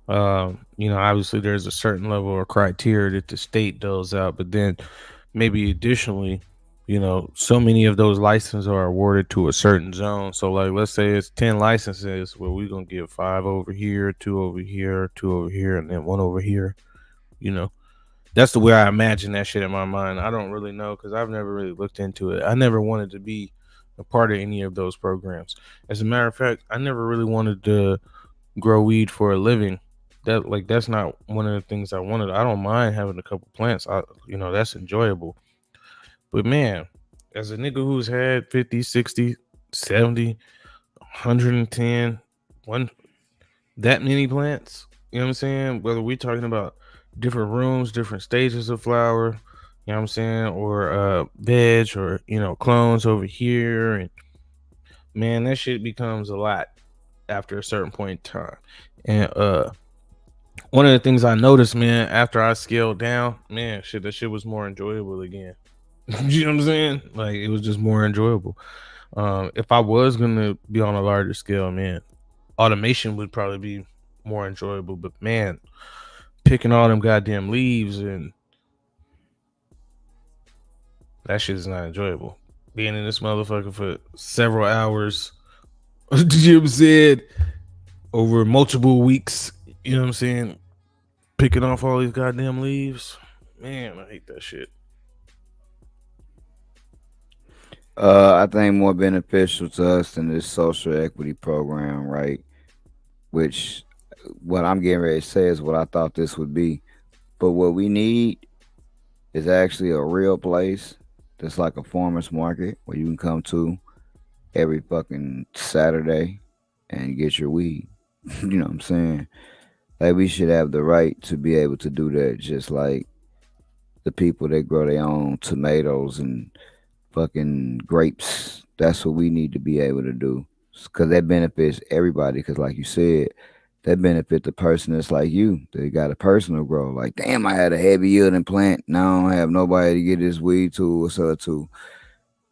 Speaker 4: obviously there's a certain level of criteria that the state doles out, but then maybe additionally, so many of those licenses are awarded to a certain zone. So like let's say it's 10 licenses, well we're gonna give 5 over here, 2 over here, 2 over here, and then 1 over here. You know, that's the way I imagine that shit in my mind. I don't really know because I've never really looked into it. I never wanted to be a part of any of those programs. As a matter of fact, I never really wanted to grow weed for a living. That's not one of the things I wanted. I don't mind having a couple plants. That's enjoyable. But man, as a nigga who's had 50, 60, 70, 110, that many plants, you know what I'm saying? Whether we're talking about different rooms, different stages of flower, you know what I'm saying, or veg, or clones over here, and man, that shit becomes a lot after a certain point in time. And one of the things I noticed, man, after I scaled down, man, that shit was more enjoyable again. You know what I'm saying? Like it was just more enjoyable. If I was gonna be on a larger scale, man, automation would probably be more enjoyable. But man, picking all them goddamn leaves and that shit is not enjoyable. Being in this motherfucker for several hours, Jim said, over multiple weeks, you know what I'm saying? Picking off all these goddamn leaves. Man, I hate that shit.
Speaker 3: I think more beneficial to us than this social equity program, right? Which what I'm getting ready to say is what I thought this would be. But what we need is actually a real place that's like a farmer's market where you can come to every fucking Saturday and get your weed. You know what I'm saying? Like we should have the right to be able to do that, just like the people that grow their own tomatoes and fucking grapes. That's what we need to be able to do, because that benefits everybody. Because like you said, that benefit the person that's like you. They got a personal grow. Like, damn, I had a heavy yielding plant. Now I don't have nobody to get this weed to or sell it to.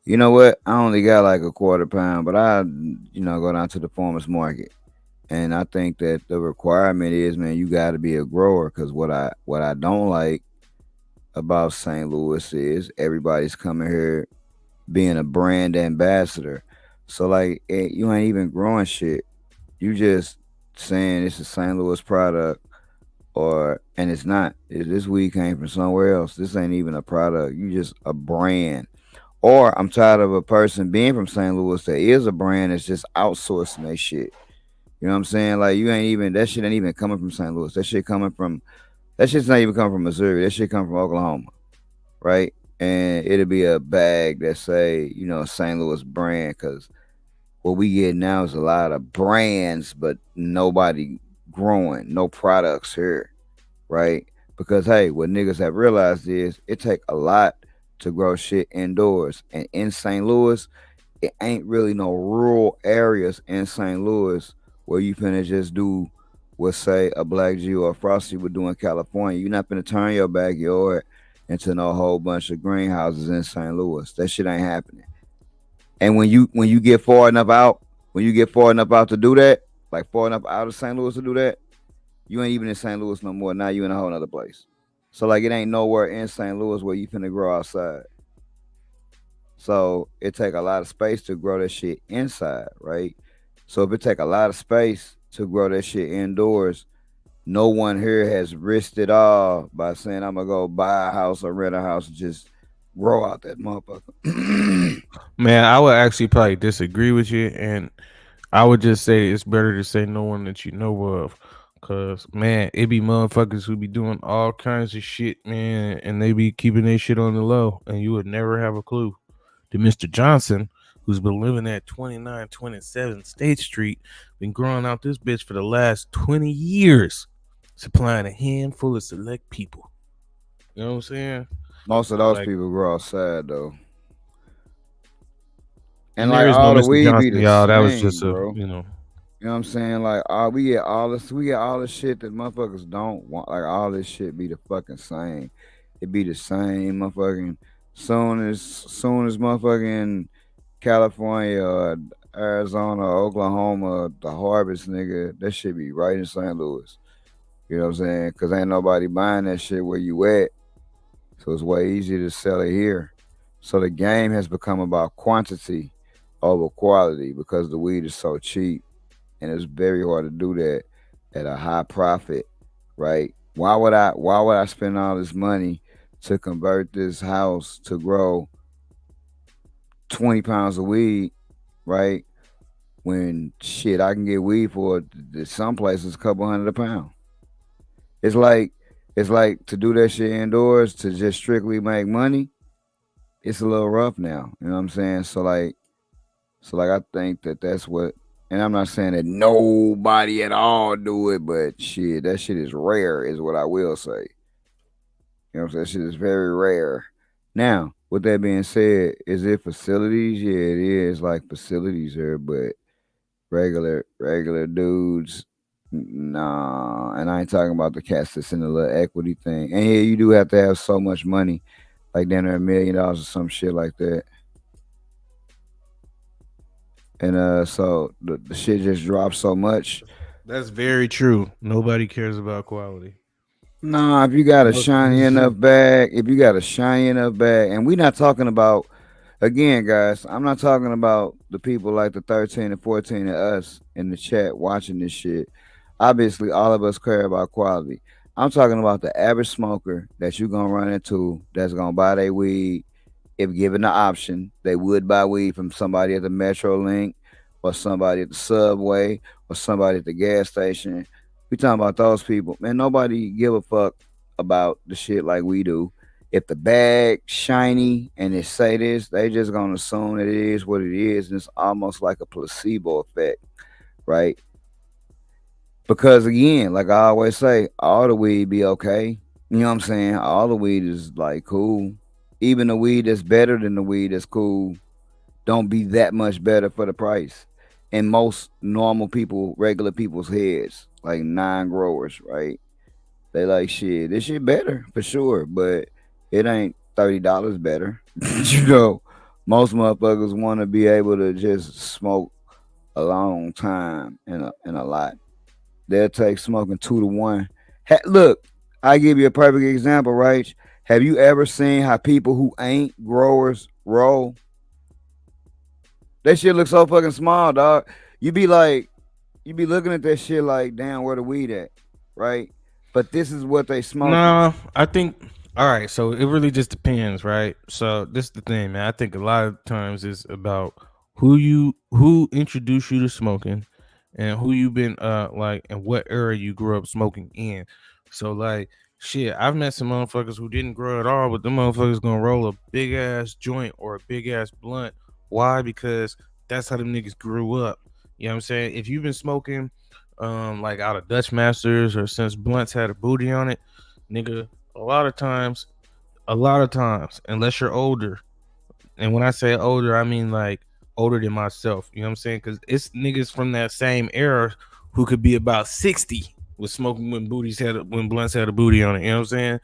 Speaker 3: You know what? I only got like a quarter pound, but I, go down to the farmer's market. And I think that the requirement is, man, you got to be a grower. Because what I don't like about St. Louis is everybody's coming here being a brand ambassador. So like, you ain't even growing shit. You just saying it's a St. Louis product, and it's not. This weed came from somewhere else. This ain't even a product. You just a brand. Or I'm tired of a person being from St. Louis that is a brand that's just outsourcing that shit. You know what I'm saying? Like that shit ain't even coming from St. Louis. That shit's not even coming from Missouri. That shit come from Oklahoma, right? And it'll be a bag that say, St. Louis brand, because what we get now is a lot of brands, but nobody growing, no products here, right? Because hey, what niggas have realized is it take a lot to grow shit indoors, and in St. Louis, it ain't really no rural areas in St. Louis where you finna just do what say a Black G or a Frosty would do in California. You're not finna turn your backyard into no whole bunch of greenhouses in St. Louis. That shit ain't happening. And when you get far enough out to do that, like far enough out of St. Louis to do that, you ain't even in St. Louis no more. Now you in a whole nother place. So like it ain't nowhere in St. Louis where you finna grow outside. So it take a lot of space to grow that shit inside, right? So if it take a lot of space to grow that shit indoors, no one here has risked it all by saying I'm gonna go buy a house or rent a house and just grow out that motherfucker.
Speaker 4: Man, I would actually probably disagree with you, and I would just say it's better to say no one that you know of. Cause man, it be motherfuckers who be doing all kinds of shit, man, and they be keeping their shit on the low, and you would never have a clue. To Mr. Johnson, who's been living at 2927 State Street, been growing out this bitch for the last 20 years, supplying a handful of select people. You know what I'm saying?
Speaker 3: Most of those
Speaker 4: Like,
Speaker 3: people grow outside though. And
Speaker 4: and
Speaker 3: like
Speaker 4: there is no
Speaker 3: all the
Speaker 4: Mr.
Speaker 3: weed be
Speaker 4: Johnson,
Speaker 3: the
Speaker 4: y'all. That was
Speaker 3: same,
Speaker 4: just a,
Speaker 3: bro. You know what I'm saying? Like we get all this shit that motherfuckers don't want. Like all this shit be the fucking same. It be the same motherfucking soon as motherfucking California or Arizona or Oklahoma, the harvest nigga, that shit be right in St. Louis. You know what I'm saying? Cause ain't nobody buying that shit where you at. So it's way easier to sell it here. So the game has become about quantity over quality because the weed is so cheap and it's very hard to do that at a high profit, right? Why would I spend all this money to convert this house to grow 20 pounds of weed, right? When shit I can get weed for some places a couple hundred a pound. It's like to do that shit indoors to just strictly make money. It's a little rough now. You know what I'm saying? So I think that's what. And I'm not saying that nobody at all do it, but shit, that shit is rare, is what I will say. You know what I'm saying? That shit is very rare. Now, with that being said, is it facilities? Yeah, it is like facilities here, but regular dudes, nah. And I ain't talking about the cats that's in the little equity thing. And yeah, you do have to have so much money, like down there $1 million or some shit like that. And so the shit just drops so much.
Speaker 4: that's very true. Nobody cares about quality.
Speaker 3: Nah, if you got a
Speaker 4: Most-
Speaker 3: shiny enough bag, and we not talking about again, guys. I'm not talking about the people like the 13 and 14 of us in the chat watching this shit. Obviously, all of us care about quality. I'm talking about the average smoker that you're gonna run into that's gonna buy their weed. If given the option, they would buy weed from somebody at the Metro Link or somebody at the subway or somebody at the gas station. We talking about those people. Man, nobody give a fuck about the shit like we do. If the bag shiny and it say this, they just gonna assume that it is what it is, and it's almost like a placebo effect, right? Because again, like I always say, all the weed be okay. You know what I'm saying? All the weed is like cool. Even the weed that's better than the weed that's cool don't be that much better for the price. In most normal people, regular people's heads, like non-growers, right? They like shit. This shit better for sure, but it ain't $30 better. You know, most motherfuckers want to be able to just smoke a long time and a lot. They'll take smoking 2 to 1. Look, I give you a perfect example, right? Have you ever seen how people who ain't growers roll? That shit looks so fucking small, dog. You be looking at that shit like, damn, where the weed at, right? But this is what they smoking.
Speaker 4: No, I think. All right, so it really just depends, right? So this is the thing, man. I think a lot of times it's about who introduced you to smoking, and who you been like, and what era you grew up smoking in. So like, shit, I've met some motherfuckers who didn't grow at all, but the motherfuckers gonna roll a big ass joint or a big ass blunt. Why? Because that's how them niggas grew up. You know what I'm saying? If you've been smoking like out of Dutch Masters or since blunts had a booty on it, nigga, a lot of times, unless you're older, and when I say older, I mean like older than myself, you know what I'm saying? Because it's niggas from that same era who could be about 60 with smoking when blunts had a booty on it, you know what I'm saying?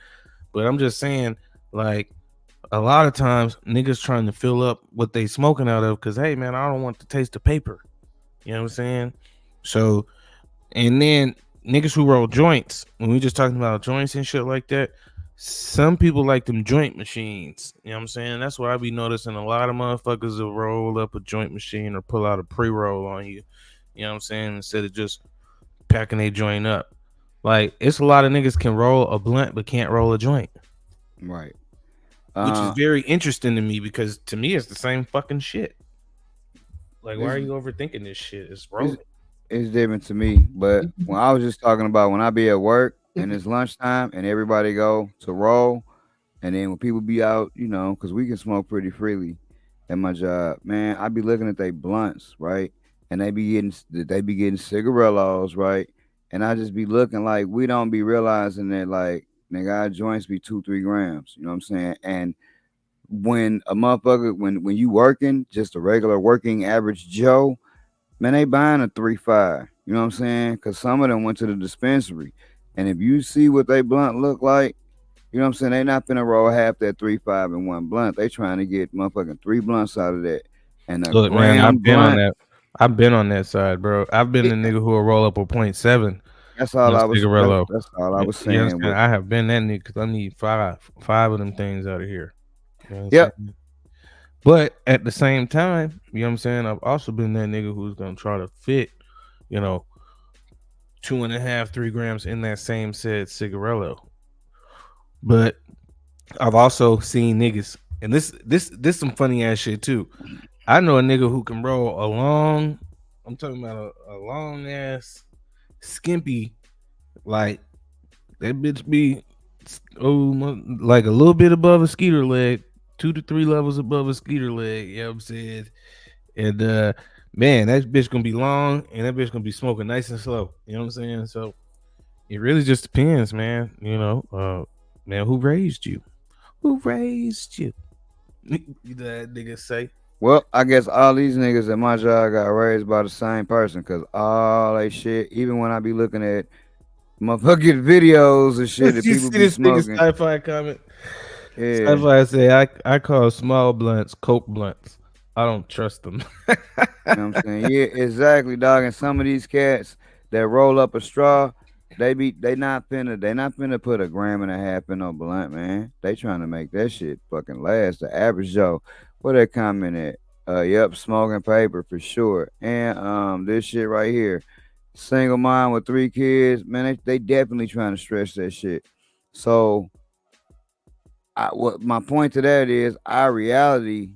Speaker 4: But I'm just saying, like, a lot of times niggas trying to fill up what they smoking out of because, hey man, I don't want to taste the paper. You know what I'm saying? So, and then niggas who roll joints, when we just talking about joints and shit like that, some people like them joint machines. You know what I'm saying? That's why I be noticing a lot of motherfuckers will roll up a joint machine or pull out a pre-roll on you. You know what I'm saying? Instead of just packing a joint up. Like, it's a lot of niggas can roll a blunt but can't roll a joint.
Speaker 3: Right.
Speaker 4: Which is very interesting to me because to me it's the same fucking shit. Like, why are you overthinking this shit? It's rolling.
Speaker 3: It's different to me. But when I was just talking about when I be at work and it's lunchtime and everybody go to roll, and then when people be out, you know, because we can smoke pretty freely at my job, man, I be looking at they blunts, right? And they be getting cigarillos, right? And I just be looking like we don't be realizing that like nigga our joints be 2-3 grams, you know what I'm saying? And when a motherfucker when you working, just a regular working average Joe, man, they buying a 3.5. You know what I'm saying? Cause some of them went to the dispensary. And if you see what they blunt look like, you know what I'm saying? They not finna roll half that 3.5 in one blunt. They trying to get motherfucking 3 blunts out of that. And a
Speaker 4: Look, man,
Speaker 3: gram
Speaker 4: I've been on
Speaker 3: blunt,
Speaker 4: that. I've been on that side, bro. I've been the nigga who will roll up a 0.7
Speaker 3: that's
Speaker 4: on
Speaker 3: all
Speaker 4: a
Speaker 3: I was
Speaker 4: cigarillo.
Speaker 3: that's all I was
Speaker 4: You know what I'm
Speaker 3: saying.
Speaker 4: saying?
Speaker 3: With,
Speaker 4: I have been that nigga because I need five of them things out of here. You know what I'm
Speaker 3: yep.
Speaker 4: saying? But at the same time, you know what I'm saying? I've also been that nigga who's gonna try to fit, you know, 2.5, 3 grams in that same said cigarillo. But I've also seen niggas, and this some funny ass shit too. I know a nigga who can roll a long, I'm talking about a long ass skimpy, like that bitch be like a little bit above a skeeter leg, 2 to 3 levels above a skeeter leg, you know what I'm saying? And man, that bitch gonna be long and that bitch gonna be smoking nice and slow. You know what I'm saying? So it really just depends, man. You know, man, who raised you? Who raised you? That nigga say.
Speaker 3: Well, I guess all these niggas at my job got raised by the same person, cause all they shit, even when I be looking at motherfucking videos and shit that
Speaker 4: You
Speaker 3: people
Speaker 4: see
Speaker 3: be
Speaker 4: this nigga
Speaker 3: smoking.
Speaker 4: sci-fi comment?
Speaker 3: Yeah.
Speaker 4: Sci-fi say I call small blunts Coke blunts. I don't trust them.
Speaker 3: You know what I'm saying? Yeah, exactly, dog. And some of these cats that roll up a straw, they not finna put a gram and a half in no blunt, man. They trying to make that shit fucking last. The average Joe, where that comment at? Yep, smoking paper for sure. And this shit right here, single mom with 3 kids, man. They definitely trying to stretch that shit. So, what my point to that is, our reality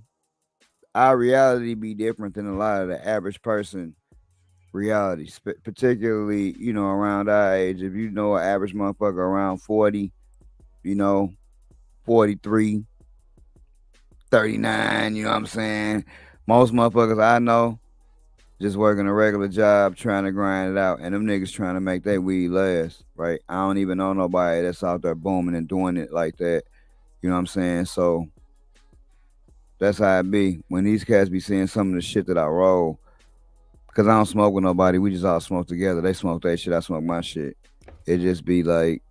Speaker 3: be different than a lot of the average person reality, particularly, you know, around our age. If you know an average motherfucker around 40, you know, 43, 39, you know what I'm saying? Most motherfuckers I know just working a regular job trying to grind it out, and them niggas trying to make their weed last, right? I don't even know nobody that's out there booming and doing it like that. You know what I'm saying? So that's how it be. When these cats be seeing some of the shit that I roll, because I don't smoke with nobody. We just all smoke together. They smoke their shit. I smoke my shit. It just be like,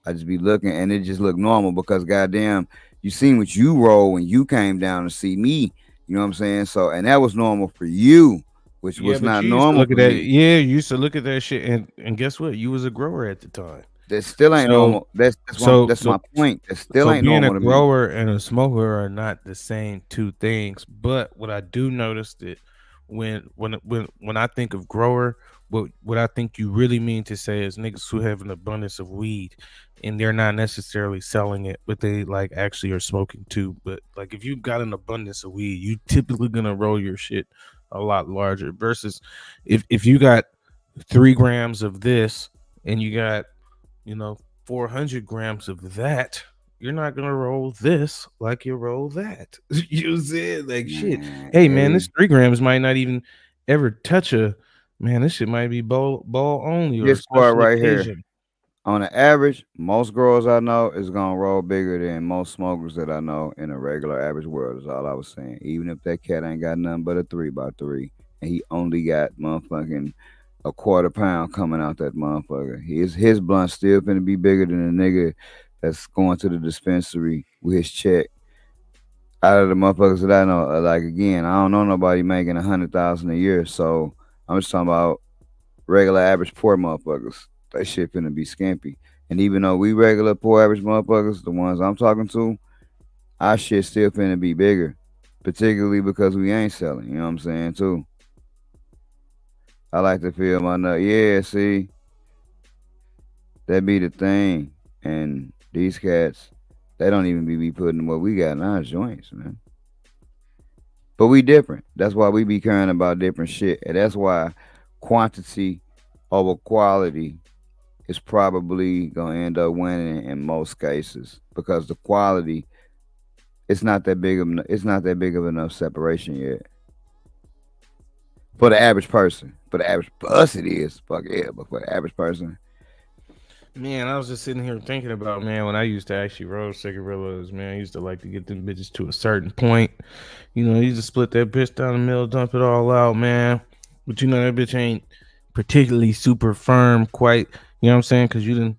Speaker 3: I just be looking and it just look normal because goddamn, you seen what you roll when you came down to see me. You know what I'm saying? So, and that was normal for you, which
Speaker 4: Yeah,
Speaker 3: was
Speaker 4: but
Speaker 3: not
Speaker 4: you used to
Speaker 3: normal
Speaker 4: look
Speaker 3: for
Speaker 4: at that.
Speaker 3: me.
Speaker 4: Yeah, you used to look at that shit, and guess what? You was a grower at the time.
Speaker 3: That still ain't
Speaker 4: So
Speaker 3: normal. That's
Speaker 4: so
Speaker 3: that's
Speaker 4: so
Speaker 3: my point. That still
Speaker 4: so
Speaker 3: ain't
Speaker 4: being a
Speaker 3: normal to me.
Speaker 4: grower and a smoker are not the same two things. But what I do notice that when I think of grower, what I think you really mean to say is niggas who have an abundance of weed and they're not necessarily selling it, but they like actually are smoking too. But like if you got an abundance of weed, you typically gonna roll your shit a lot larger versus if you got 3 grams of this and you got, you know, 400 grams of that, you're not gonna roll this like you roll that. You said like shit.
Speaker 3: Man,
Speaker 4: Hey man,
Speaker 3: hey,
Speaker 4: this 3 grams might not even ever touch a man. This shit might be ball only or a
Speaker 3: this part
Speaker 4: special
Speaker 3: right here.
Speaker 4: occasion.
Speaker 3: On the average, most growers I know is gonna roll bigger than most smokers that I know in a regular average world. Is all I was saying. Even if that cat ain't got nothing but a 3x3, and he only got motherfucking a quarter pound coming out that motherfucker, his blunt still finna be bigger than a nigga that's going to the dispensary with his check. Out of the motherfuckers that I know, like again, I don't know nobody making 100,000 a year, so I'm just talking about regular average poor motherfuckers. That shit finna be skimpy. And even though we regular poor average motherfuckers, the ones I'm talking to, our shit still finna be bigger. Particularly because we ain't selling. You know what I'm saying too. I like to feel my nut. Yeah, see, that be the thing. And these cats, they don't even be putting what we got in our joints, man. But we different. That's why we be caring about different shit. And that's why quantity over quality is probably gonna end up winning in most cases. Because the quality, it's not that big of enough separation yet. For the average person. For the average for us it is. Fuck yeah, but for the average person.
Speaker 4: Man, I was just sitting here thinking about, man, when I used to actually roll cigarillos, man, I used to like to get them bitches to a certain point. You know, you used to split that bitch down the middle, dump it all out, man. But you know, that bitch ain't particularly super firm quite, you know what I'm saying? Because you didn't,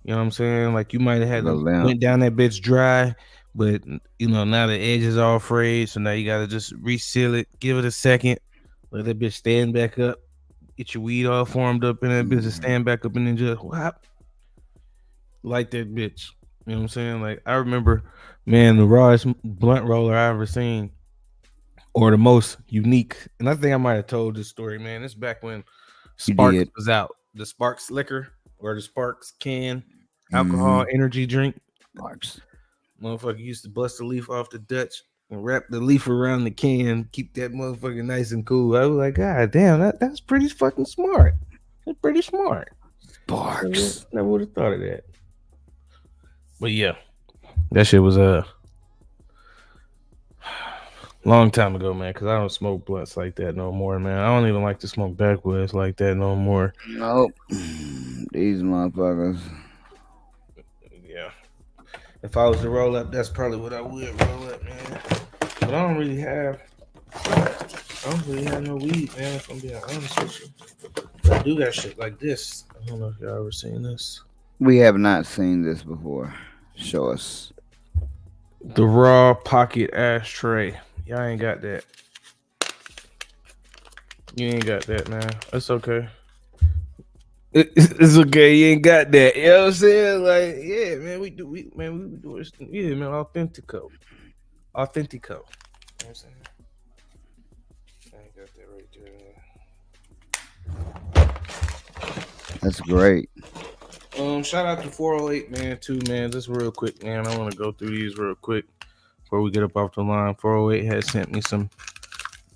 Speaker 4: you know what I'm saying? Like you might have had went down that bitch dry, but, you know, now the edge is all frayed, so now you got to just reseal it, give it a second, let that bitch stand back up, get your weed all formed up in that bitch and stand back up and then just whop. Like that bitch. You know what I'm saying? Like I remember, man, the rawest blunt roller I ever seen, or the most unique. And I think I might have told this story, man. It's back when Sparks was out. The Sparks liquor or the Sparks can alcohol energy drink.
Speaker 3: Sparks.
Speaker 4: Motherfucker used to bust the leaf off the Dutch and wrap the leaf around the can, keep that motherfucker nice and cool. I was like, God damn, that's pretty fucking smart. That's pretty smart.
Speaker 3: Sparks.
Speaker 4: Never would have thought of that. But yeah, that shit was a long time ago, man, because I don't smoke blunts like that no more, man. I don't even like to smoke backwoods like that no more.
Speaker 3: Nope. These motherfuckers.
Speaker 4: Yeah. If I was to roll up, that's probably what I would roll up, man. But I don't really have no weed, man, if I'm being honest with you. But I do got shit like this. I don't know if y'all ever seen this.
Speaker 3: We have not seen this before. Show us.
Speaker 4: The raw pocket ashtray. Y'all ain't got that. You ain't got that, man. It's okay. It's okay. You ain't got that. You know what I'm saying? Like, yeah, man, we do it. Yeah, man, Authentico. You know what I'm saying? I ain't got that right there.
Speaker 3: That's great.
Speaker 4: Shout out to 408, man, too, man. Just real quick, man. I want to go through these real quick before we get up off the line. 408 has sent me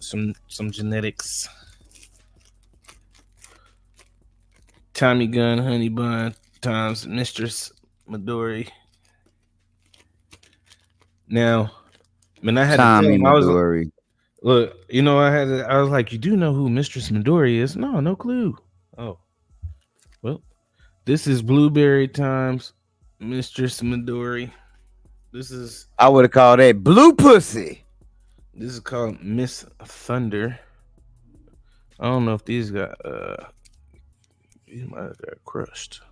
Speaker 4: some genetics. Tommy Gun, Honey Bun, times Mistress Midori. Now, when I had
Speaker 3: Tommy
Speaker 4: to tell him,
Speaker 3: Midori.
Speaker 4: Look, you know, I was like, you do know who Mistress Midori is? No clue. Oh, well. This is Blueberry times Mistress Midori.
Speaker 3: I would have called that Blue Pussy.
Speaker 4: This is called Miss Thunder. I don't know if these might have got crushed.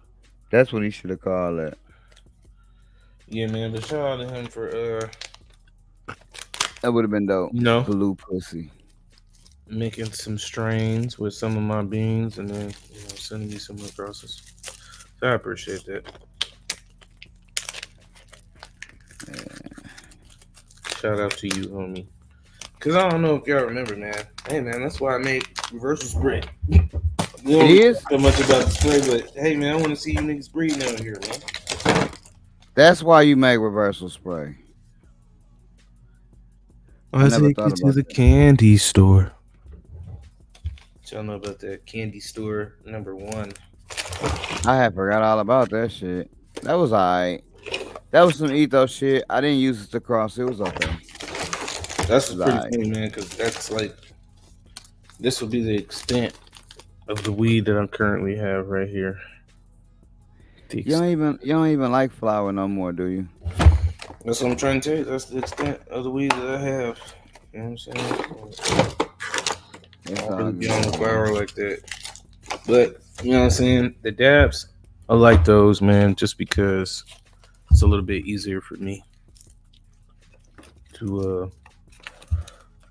Speaker 3: That's what he should have called it.
Speaker 4: Yeah, man, but shout out to him for
Speaker 3: that would have been dope.
Speaker 4: No.
Speaker 3: Blue Pussy.
Speaker 4: Making some strains with some of my beans and then sending me some of the process. So I appreciate that. Yeah. Shout out to you, homie. Cause I don't know if y'all remember, man. Hey, man, that's why I made Reversal Spray. We don't
Speaker 3: It is
Speaker 4: so much about the spray, but hey, man, I want to see you niggas breathing out here, man.
Speaker 3: That's why you make Reversal Spray.
Speaker 4: I take you to the candy store. Y'all know about that candy store #1.
Speaker 3: I had forgot all about that shit. That was alright. That was some ethos shit. I didn't use it to cross. It was okay.
Speaker 4: That's pretty funny, man, because that's like, this will be the extent of the weed that I currently have right here.
Speaker 3: You don't even like flour no more, do you?
Speaker 4: That's what I'm trying to tell you. That's the extent of the weed that I have. You know what I'm saying? I don't really be on the flour like that. But, you know what I'm saying? The dabs, I like those, man, just because it's a little bit easier for me to,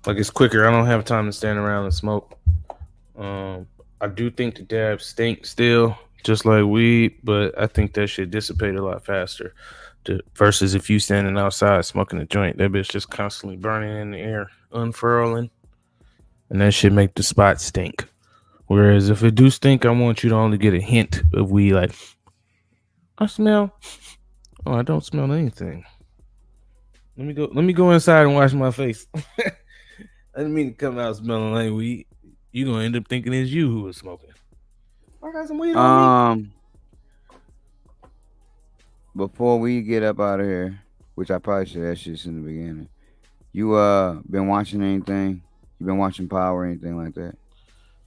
Speaker 4: like, it's quicker. I don't have time to stand around and smoke. I do think the dab stink still, just like weed, but I think that shit dissipate a lot faster. Versus if you standing outside smoking a joint, that bitch just constantly burning in the air, unfurling, and that shit make the spot stink. Whereas if it do stink, I want you to only get a hint of weed, like I smell. Oh, I don't smell anything. Let me go inside and wash my face. I didn't mean to come out smelling like weed. You gonna end up thinking it's you who was smoking. I got some weed on me.
Speaker 3: Before we get up out of here, which I probably should ask you this in the beginning, you been watching anything? You been watching Power or anything like that?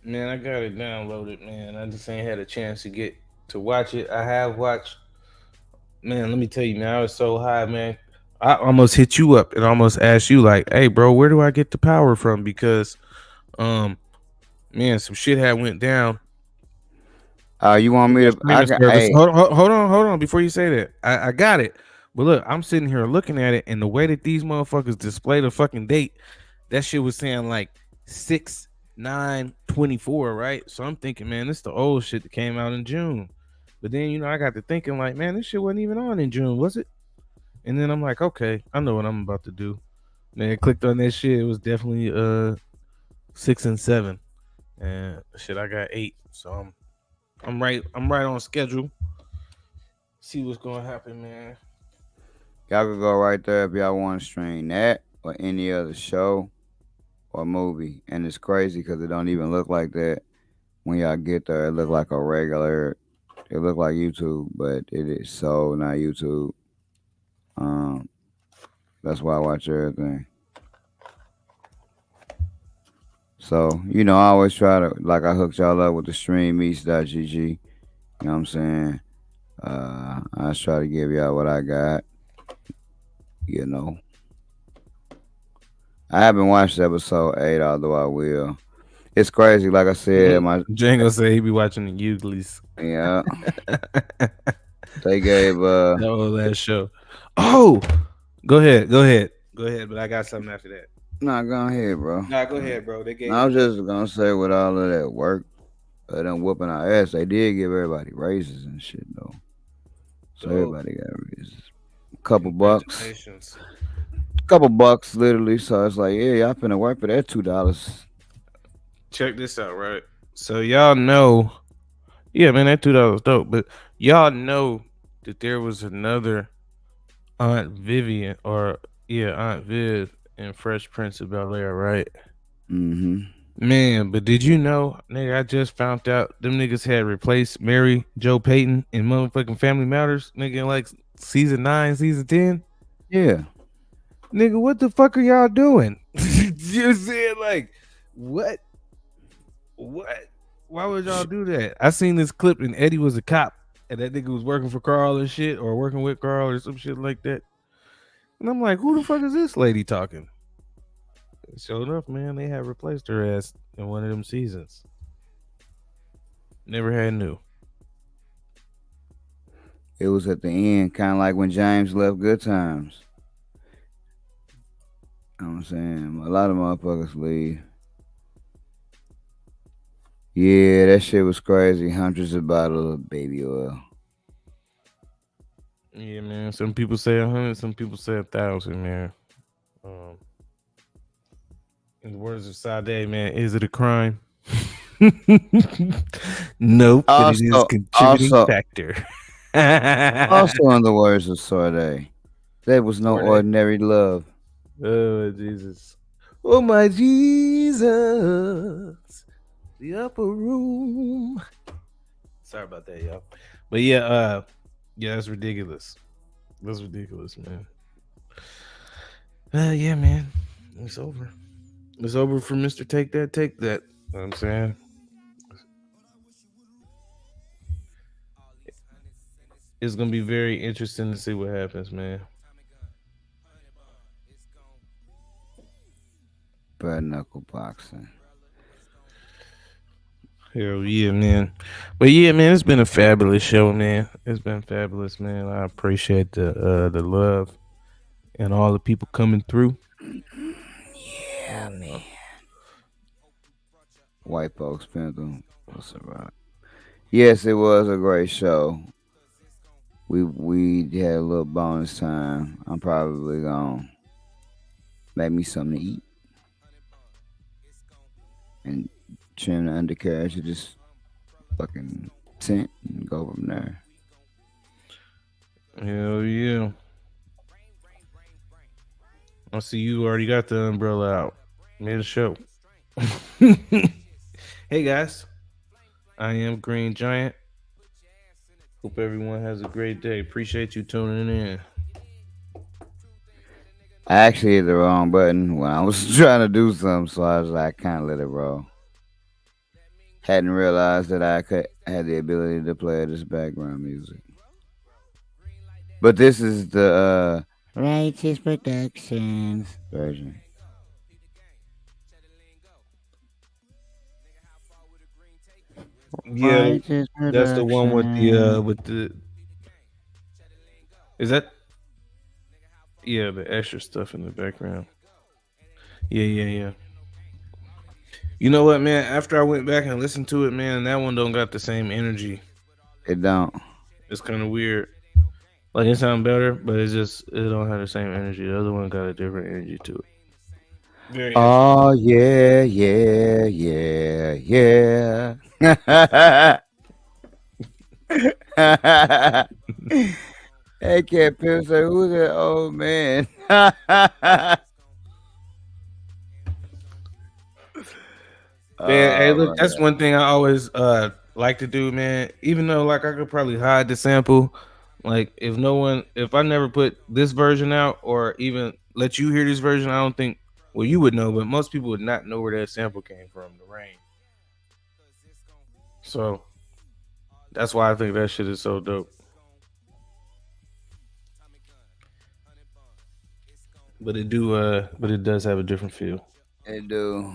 Speaker 4: Man, I got it downloaded, man. I just ain't had a chance to get to watch it. I have watched. Man, let me tell you, man, I was so high, man. I almost hit you up and almost asked you, like, hey, bro, where do I get the Power from? Because, man, some shit had went down.
Speaker 3: You want me to?
Speaker 4: Hey. Hold on. Before you say that, I got it. But look, I'm sitting here looking at it, and the way that these motherfuckers display the fucking date, that shit was saying like 6/9/24, right? So I'm thinking, man, this the old shit that came out in June. But then, you know, I got to thinking, like, man, this shit wasn't even on in June, was it? And then I'm like, okay, I know what I'm about to do. Man, I clicked on that shit. It was definitely 6 and 7, and shit, I got 8. So I'm right on schedule. See what's gonna happen, man.
Speaker 3: Y'all could go right there if y'all want to stream that or any other show or movie. And it's crazy because it don't even look like that when y'all get there. It look like a regular. It look like YouTube, but it is so not YouTube. That's why I watch everything. So, you know, I always try to, like, I hooked y'all up with the streammeets.gg. You know what I'm saying? I just try to give y'all what I got. You know. I haven't watched episode 8, although I will. It's crazy, like I said.
Speaker 4: Django said he be watching the Uglies.
Speaker 3: Yeah. They gave
Speaker 4: that old ass show. Oh, go ahead. But I got something after that.
Speaker 3: Nah, go ahead, bro.
Speaker 4: Nah, go ahead, bro. They gave.
Speaker 3: I was just gonna say, with all of that work, them whooping our ass, they did give everybody raises and shit, though. So everybody got raises. Couple bucks, literally. So it's like, yeah, y'all finna work for that $2.
Speaker 4: Check this out, right? So y'all know, yeah, man, that $2 dope. But y'all know that there was another Aunt Vivian, or Aunt Viv in Fresh Prince of Bel-Air, right?
Speaker 3: Mm-hmm.
Speaker 4: Man, but did you know, nigga, I just found out them niggas had replaced Mary Jo Payton in motherfucking Family Matters, nigga, in like season 9, season 10.
Speaker 3: Yeah.
Speaker 4: Nigga, what the fuck are y'all doing? You said, like, what? Why would y'all do that? I seen this clip and Eddie was a cop and that nigga was working for Carl and shit, or working with Carl or some shit like that. And I'm like, who the fuck is this lady talking? Sure enough, man, they had replaced her ass in one of them seasons. Never had knew.
Speaker 3: It was at the end, kind of like when James left Good Times. You know what I'm saying? A lot of motherfuckers leave. Yeah, that shit was crazy. Hundreds of bottles of baby oil.
Speaker 4: Yeah, man. Some people say 100, some people say 1,000, man. In the words of Sade, man, is it a crime? Nope, but it is a contributing factor.
Speaker 3: Also, in the words of Sade, there was no ordinary love.
Speaker 4: Oh, Jesus. Oh, my Jesus. The upper room. Sorry about that, y'all. But yeah, that's ridiculous. That's ridiculous, man. Yeah, man. It's over. It's over for Mr. Take That. You know what I'm saying? It's gonna be very interesting to see what happens, man.
Speaker 3: Bare knuckle boxing.
Speaker 4: Hell yeah, man. But yeah, man, it's been a fabulous show, man. It's been fabulous, man. I appreciate the love and all the people coming through.
Speaker 3: Yeah, man. White folks Panther. What's up, Rock? Yes, it was a great show. We had a little bonus time. I'm probably gonna make me something to eat and trim the undercarriage of this fucking tent and go from there.
Speaker 4: Hell yeah. I see you already got the umbrella out. Made a show. Hey guys, I am Green Giant. Hope everyone has a great day. Appreciate you tuning in.
Speaker 3: I actually hit the wrong button when I was trying to do something, so I was like, kind of let it roll. Hadn't realized that I had the ability to play this background music. But this is the Righteous Productions version.
Speaker 4: Yeah,
Speaker 3: Righteous
Speaker 4: that's the one with the. Is that? Yeah, the extra stuff in the background. Yeah. You know what, man? After I went back and listened to it, man, that one don't got the same energy.
Speaker 3: It don't.
Speaker 4: It's kind of weird. Like it sounds better, but it don't have the same energy. The other one got a different energy to it. Very
Speaker 3: Oh yeah. Hey, Cat Pimp say, who's that old man?
Speaker 4: Man, hey, look, that's
Speaker 3: man.
Speaker 4: one thing I always like to do, man. Even though like I could probably hide the sample, like if I never put this version out or even let you hear this version, I don't think, well, you would know, but most people would not know where that sample came from, the rain. So that's why I think that shit is so dope. But it does have a different feel.
Speaker 3: It do.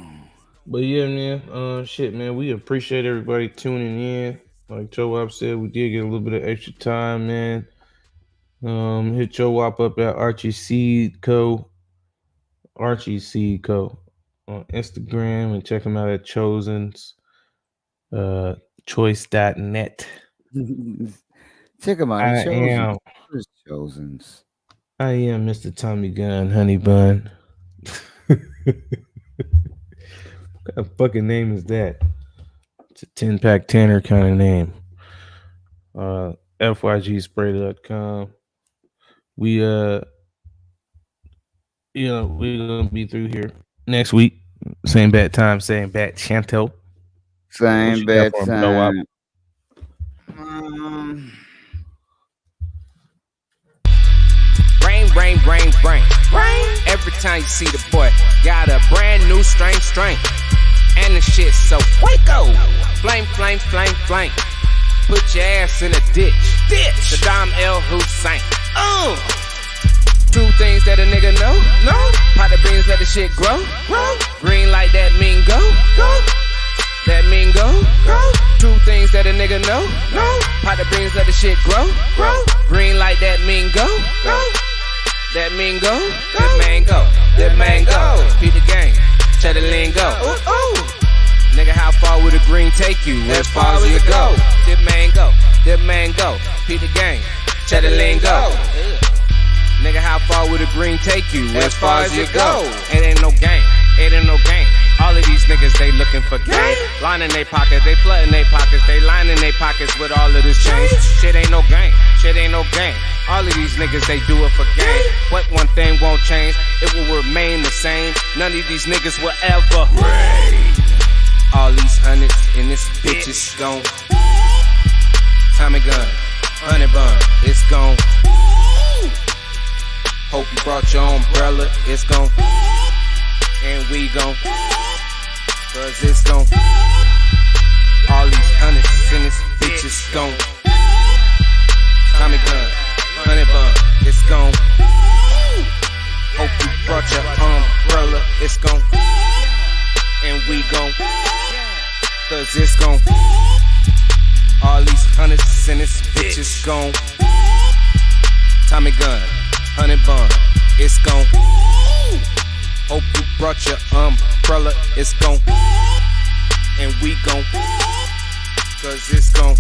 Speaker 4: But yeah, man, shit, man, we appreciate everybody tuning in. Like Joe Wop said, we did get a little bit of extra time, man. Hit Joe Wop up at Archie Seed Co. on Instagram and check him out at Chosen's choice.net.
Speaker 3: Check him out.
Speaker 4: I am
Speaker 3: Chosen's.
Speaker 4: I am Mr. Tommy Gunn, Honey Bun. What kind of fucking name is that? It's a 10-pack Tanner kind of name. FYGspray.com. We we're gonna be through here next week. Same bad time, same bad chanto.
Speaker 3: Same bad time.
Speaker 2: Rain. Every time you see the boy, got a brand new strain. And the shit so Waco. Flame. Put your ass in a ditch. Saddam El Hussein. Two things that a nigga know. Pot of beans, let the shit grow. Green like that mean go. That mean go. Two things that a nigga know. Pot of beans, let the shit grow. Green like that mean go. That mean go. That mango. Beat the game. Check the lingo. Nigga, how far would the green take you? As far as you go. That mango. Beat the game. Check the lingo. Nigga, how far would the green take you? As far as you go. It ain't no game. All of these niggas, they looking for game. Lining they pockets, they flooding they pockets, they lining they pockets with all of this change. Shit ain't no game. All of these niggas, they do it for game. But one thing won't change, it will remain the same. None of these niggas will ever reign. All these hundreds in this bitch is gone. Tommy Gun, honey bun, it's gone. Hope you brought your umbrella, it's gone. And we gon' cause it's gon' all these hundreds in this bitch is gon' Tommy Gun, honey bun, it's gon' hope you brought your umbrella, it's gon' and we gon' cause it's gon' all these hundreds in this bitch is gon' Tommy Gun, honey bun, it's gon' hope you brought your umbrella, it's gon'
Speaker 1: and we gon' cause it's gon'